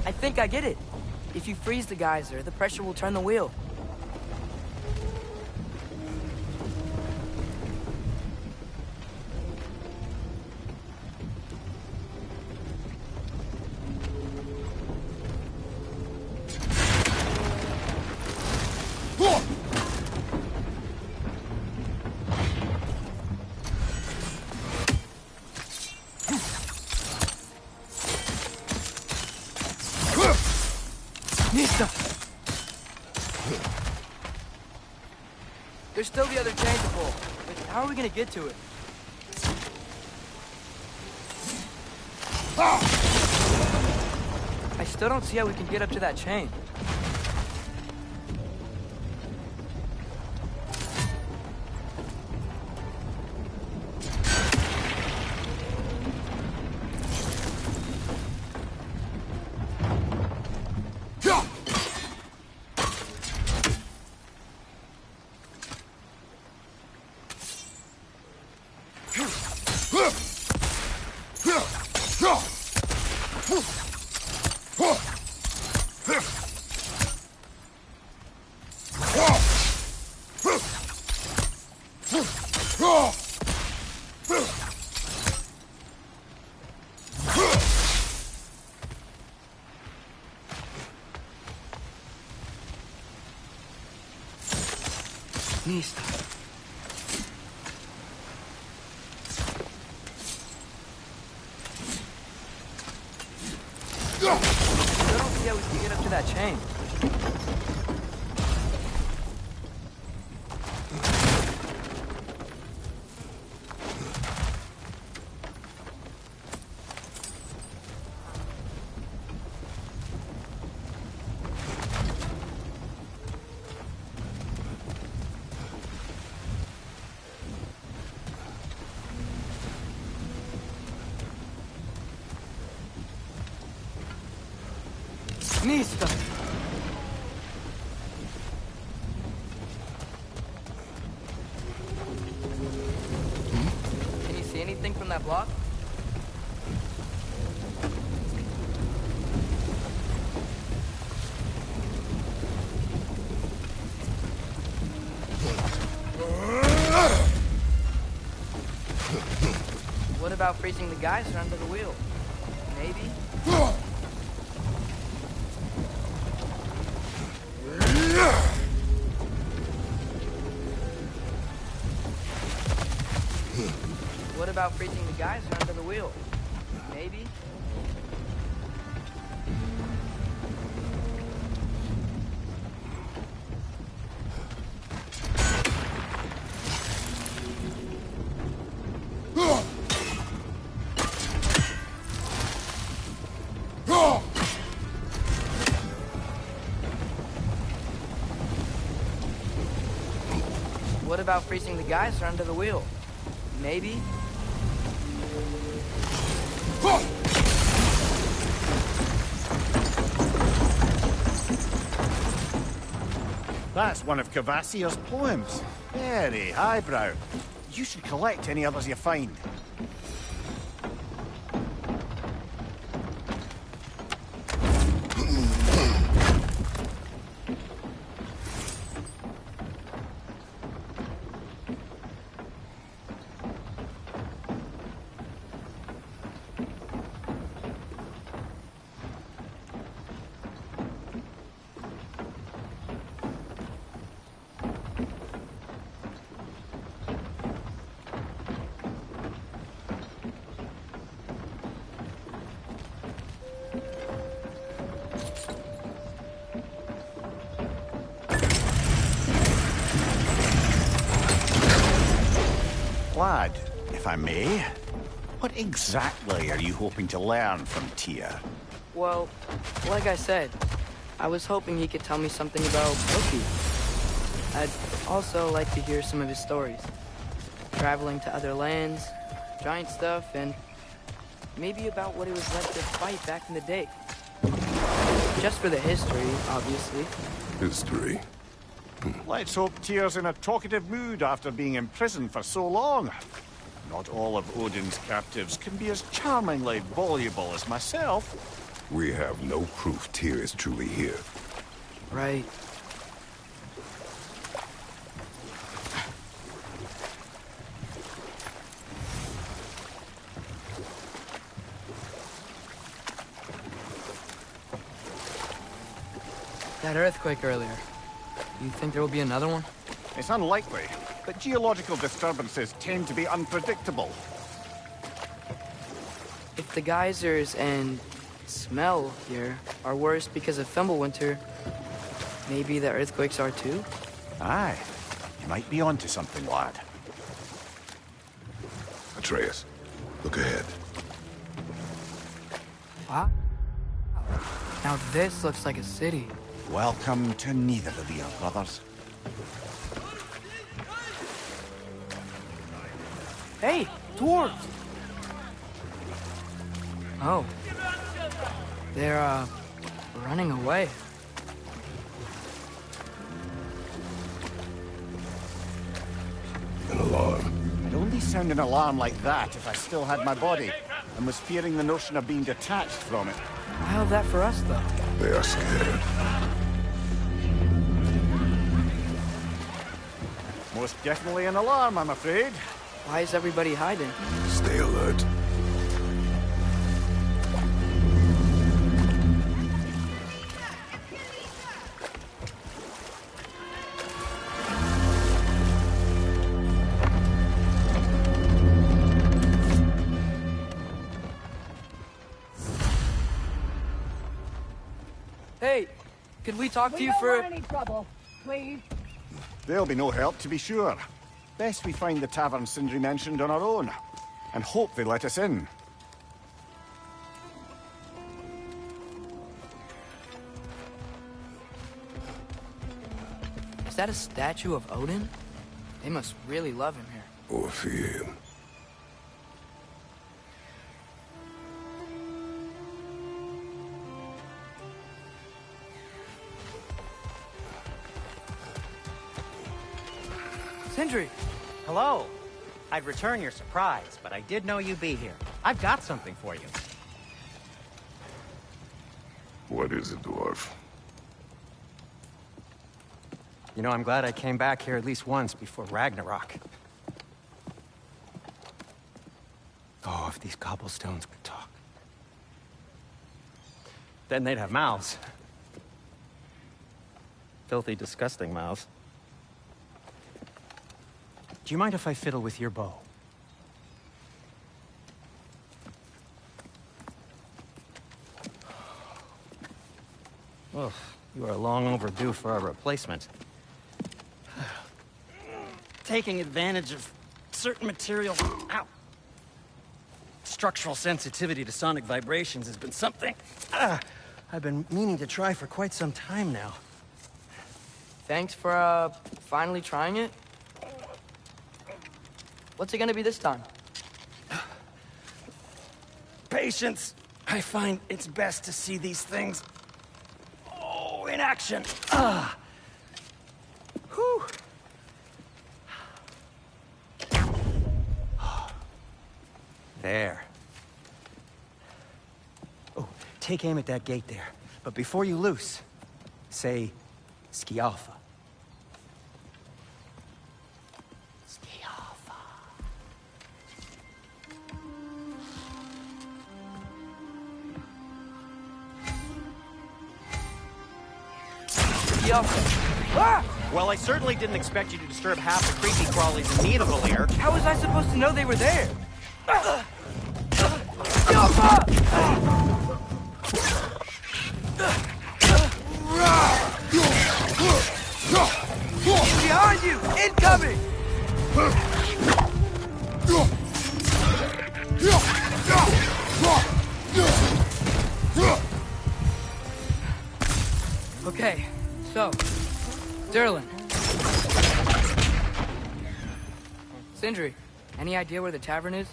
I think I get it. If you freeze the geyser, the pressure will turn the wheel. There's still the other chain to pull, but how are we gonna get to it? I still don't see how we can get up to that chain. Mista. I don't see how we can get up to that chain. Mista! Can you see anything from that block? What about freezing the geyser under the wheel? Maybe? What about freezing the geyser under the wheel? Maybe? What about freezing the geyser under the wheel? Maybe? That's one of Kvasir's poems. Very highbrow. You should collect any others you find. lad, if I may. What exactly are you hoping to learn from Tyr? Well, like I said, I was hoping he could tell me something about Loki. I'd also like to hear some of his stories. Traveling to other lands, giant stuff, and maybe about what it was like to fight back in the day. Just for the history, obviously. History. Let's hope Tyr's in a talkative mood after being imprisoned for so long. Not all of Odin's captives can be as charmingly voluble as myself. We have no proof Tyr is truly here. Right. That earthquake earlier. You think there will be another one? It's unlikely, but geological disturbances tend to be unpredictable. If the geysers and smell here are worse because of Fimbulwinter, maybe the earthquakes are too? Aye, you might be onto something, lad. Atreus, look ahead. Wow. Now this looks like a city. Welcome to neither of your brothers. Hey, dwarves! Oh. They're, running away. An alarm. I'd only sound an alarm like that if I still had my body, and was fearing the notion of being detached from it. Why held that for us, though? They are scared. Most definitely an alarm, I'm afraid. Why is everybody hiding? Stay alert. Hey, could we talk to you don't for... want any trouble, please. There'll be no help, to be sure. Best we find the tavern Sindri mentioned on our own, and hope they let us in. Is that a statue of Odin? They must really love him here. Or fear him. Sindri! Hello. I'd return your surprise, but I did know you'd be here. I've got something for you. What is it, dwarf? You know, I'm glad I came back here at least once before Ragnarok. Oh, if these cobblestones could talk. Then they'd have mouths. Filthy, disgusting mouths. Do you mind if I fiddle with your bow? Well, you are long overdue for a replacement. Taking advantage of certain materials. Ow! Structural sensitivity to sonic vibrations has been something I've been meaning to try for quite some time now. Thanks for, finally trying it. What's it gonna be this time? Patience. I find it's best to see these things, in action. Whew. There. Oh, take aim at that gate there. But before you loose, say, Skialfa. Ah! Well, I certainly didn't expect you to disturb half the creepy crawlies in Nidavellir. How was I supposed to know they were there? Behind you! Incoming! Sindri, any idea where the tavern is?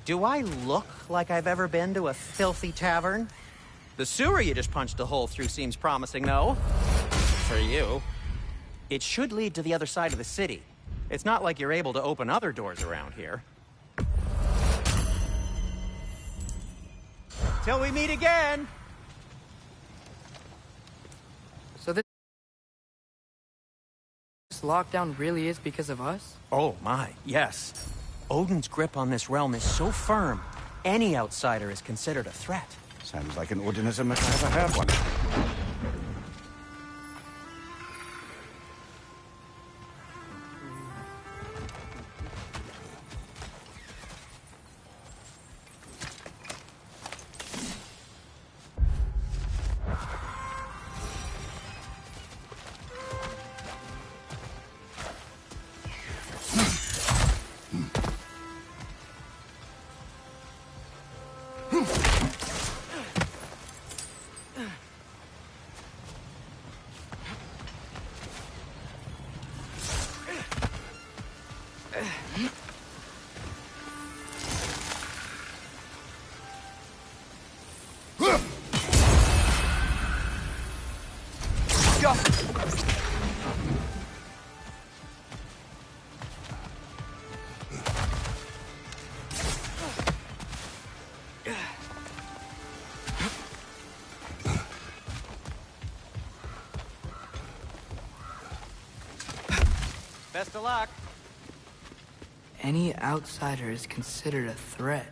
Do I look like I've ever been to a filthy tavern? The sewer you just punched a hole through seems promising, though. For you. It should lead to the other side of the city. It's not like you're able to open other doors around here. Till we meet again! So this lockdown really is because of us? Oh my, yes. Odin's grip on this realm is so firm, any outsider is considered a threat. Sounds like an Odinism if I ever heard one. Best of luck. Any outsider is considered a threat.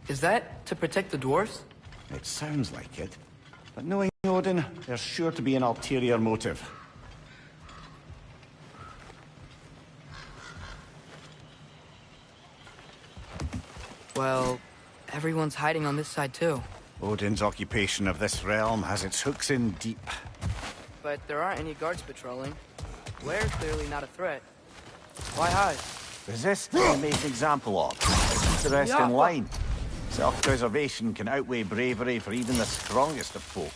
Is that to protect the dwarves? It sounds like it. But knowing Odin, there's sure to be an ulterior motive. Well, everyone's hiding on this side too. Odin's occupation of this realm has its hooks in deep. But there aren't any guards patrolling. Blair's clearly not a threat. Why hide? Resist and make an example of. Keep the rest in line. Self-preservation can outweigh bravery for even the strongest of folk.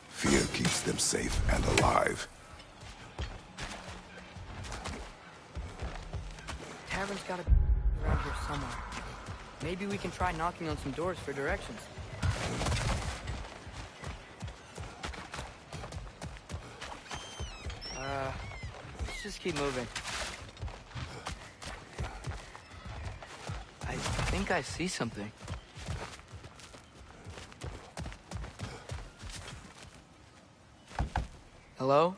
Fear keeps them safe and alive. Tavern's gotta be around here somewhere. Maybe we can try knocking on some doors for directions. Let's just keep moving. I think I see something. Hello?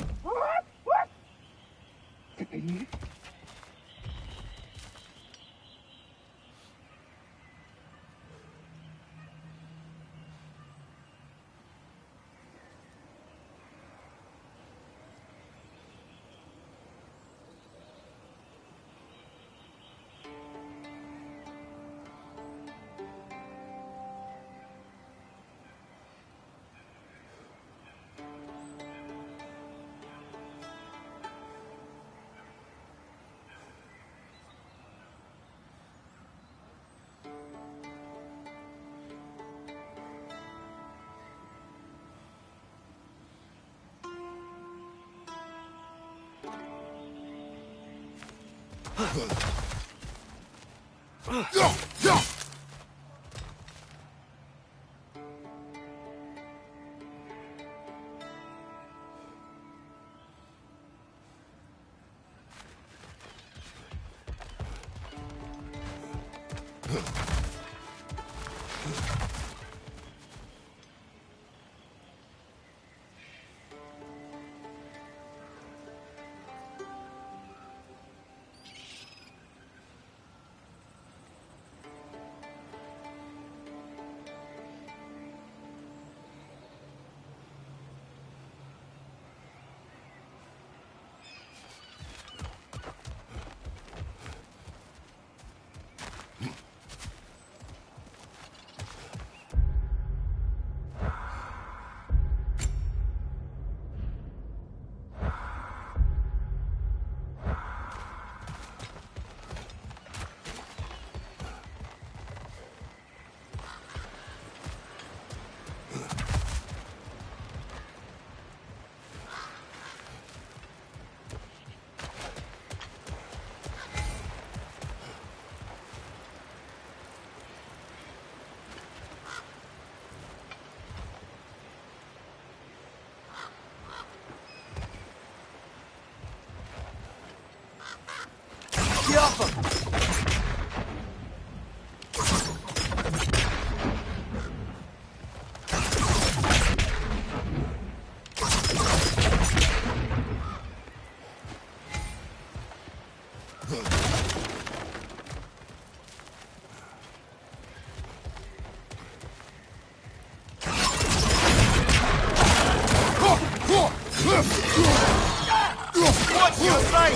Watch your sight!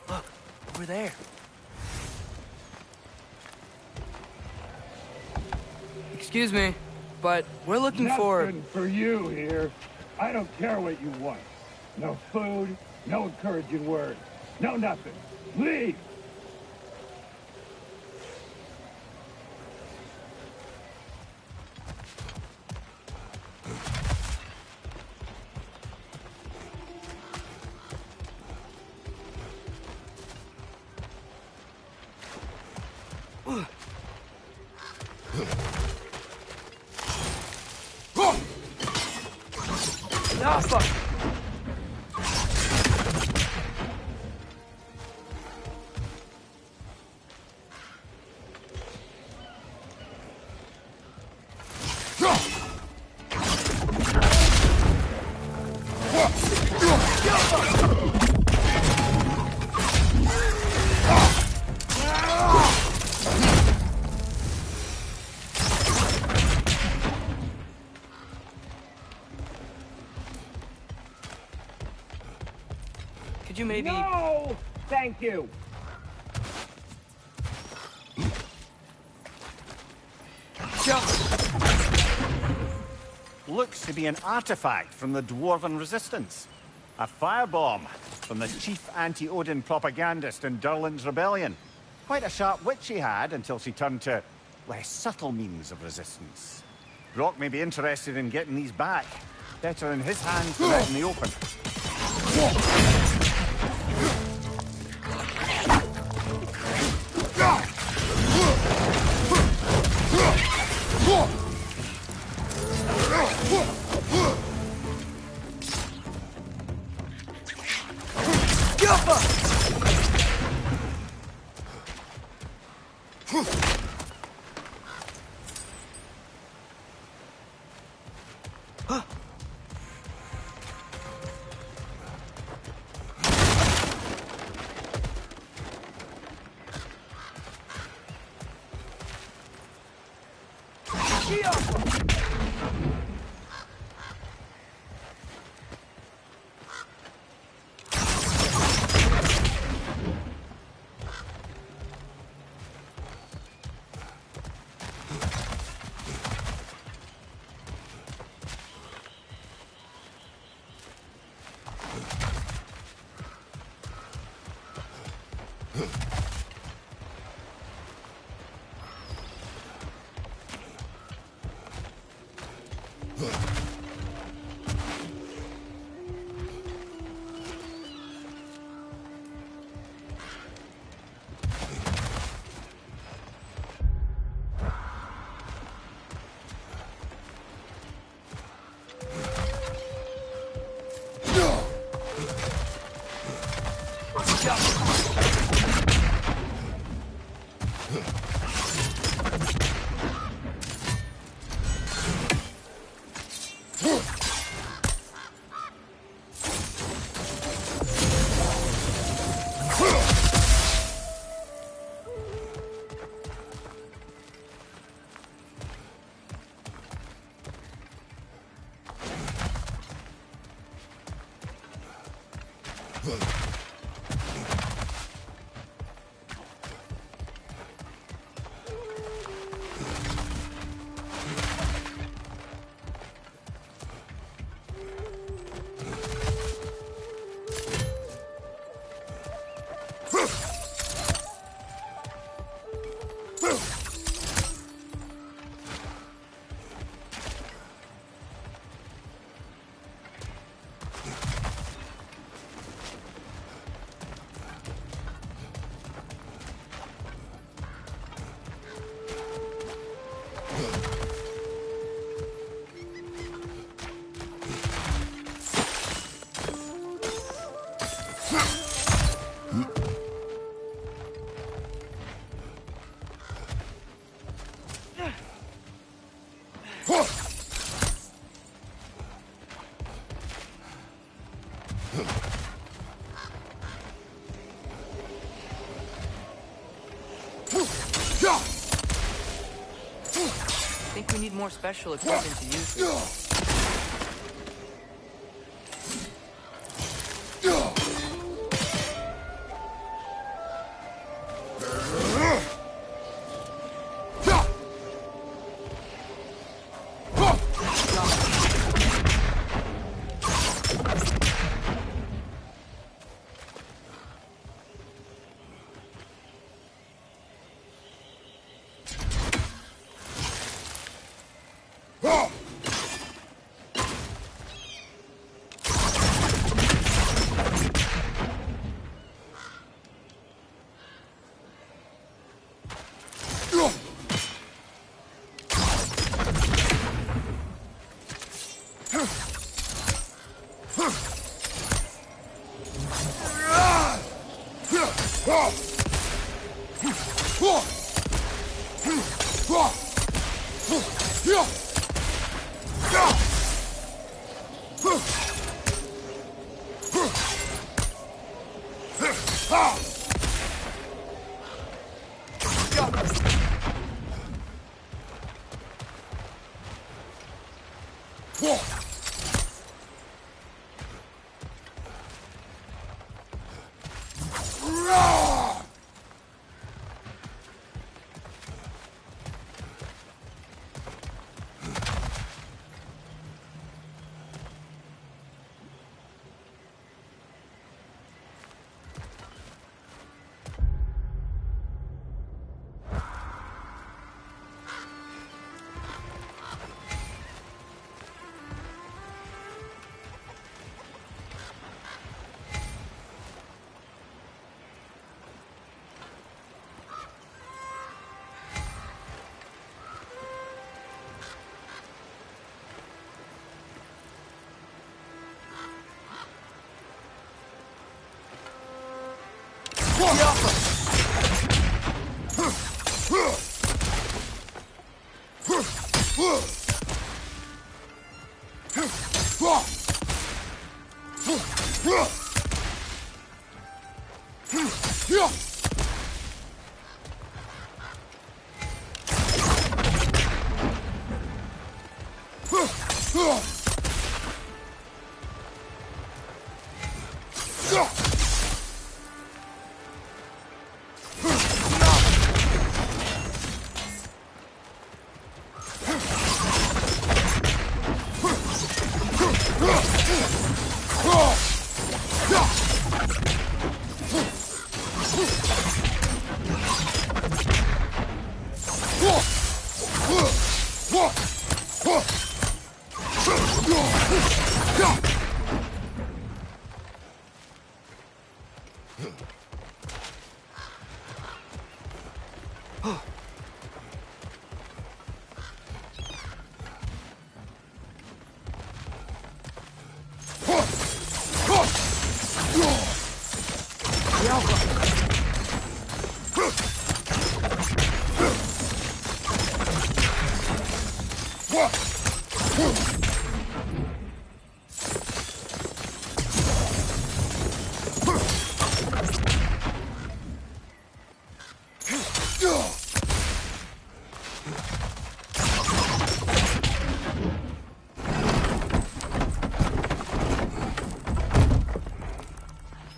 Look, over there. Excuse me, but we're looking for... Nothing for you here. I don't care what you want. No food, no encouraging words, no nothing. Leave! Ah, fuck! Could you maybe... No! Thank you! Jump! Looks to be an artifact from the Dwarven Resistance. A firebomb from the chief anti-Odin propagandist in Durlin's rebellion. Quite a sharp wit she had until she turned to less subtle means of resistance. Brock may be interested in getting these back. Better in his hands than out in the open. I think we need more special equipment to use this.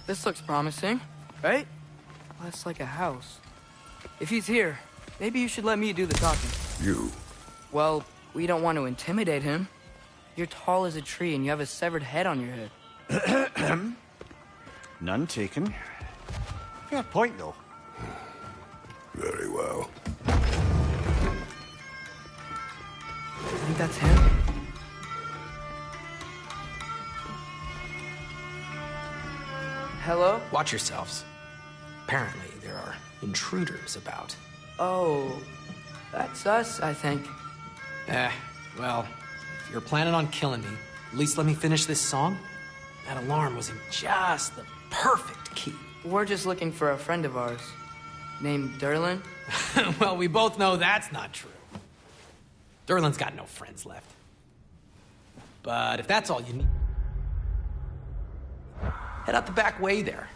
This looks promising, right? Well, that's like a house. If he's here, maybe you should let me do the talking. You? Well, we don't want to intimidate him. You're tall as a tree and you have a severed head on your head. None taken. Fair point, though. Very well. I think that's him. Hello? Watch yourselves. Apparently, there are intruders about. Oh, that's us, I think. Well, if you're planning on killing me, at least let me finish this song. That alarm was in just the perfect key. We're just looking for a friend of ours, named Durlin. Well, we both know that's not true. Durlin's got no friends left. But if that's all you need... Head out the back way there,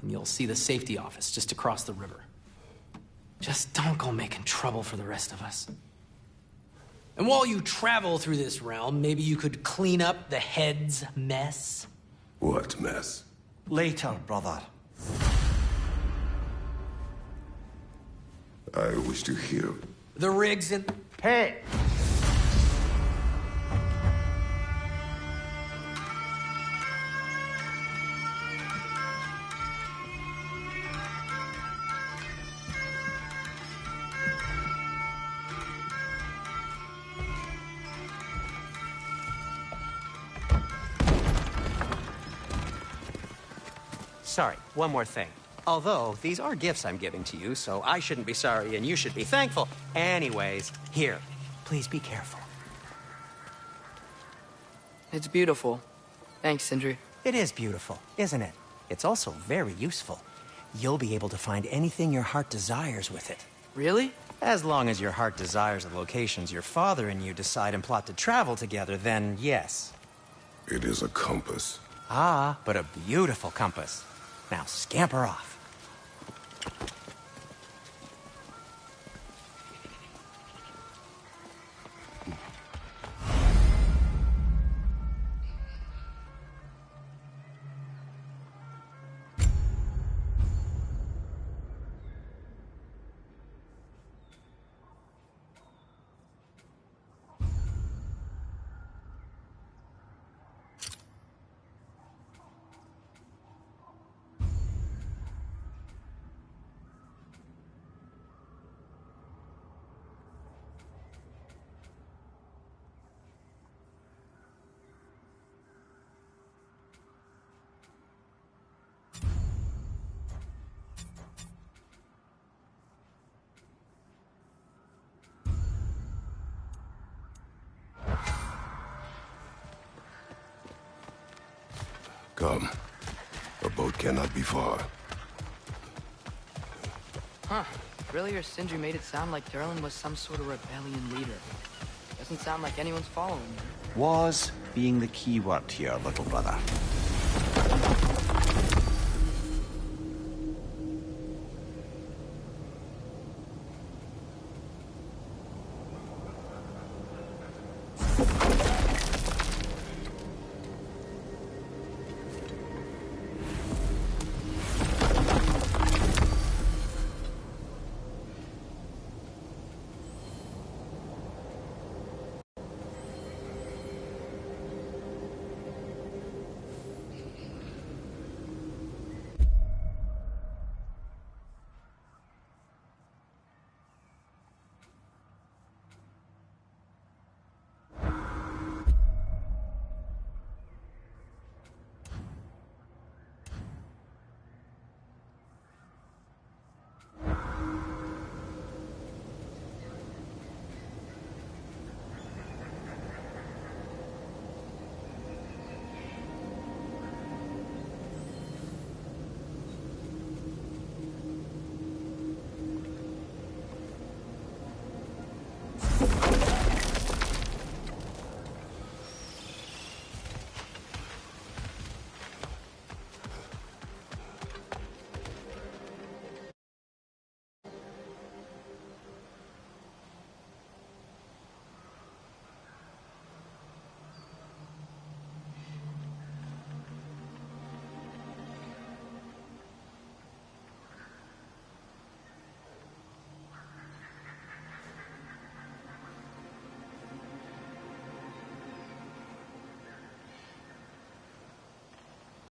and you'll see the safety office just across the river. Just don't go making trouble for the rest of us. And while you travel through this realm, maybe you could clean up the head's mess? What mess? Later, brother. I wish to hear. The rigs and... Hey! Sorry, one more thing. Although, these are gifts I'm giving to you, so I shouldn't be sorry and you should be thankful. Anyways, here, please be careful. It's beautiful. Thanks, Sindri. It is beautiful, isn't it? It's also very useful. You'll be able to find anything your heart desires with it. Really? As long as your heart desires the locations your father and you decide and plot to travel together, then yes. It is a compass. Ah, but a beautiful compass. Now scamper off. Come. A boat cannot be far. Huh. Earlier, Sindri made it sound like Durlin was some sort of rebellion leader. Doesn't sound like anyone's following him. Was being the key word here, little brother.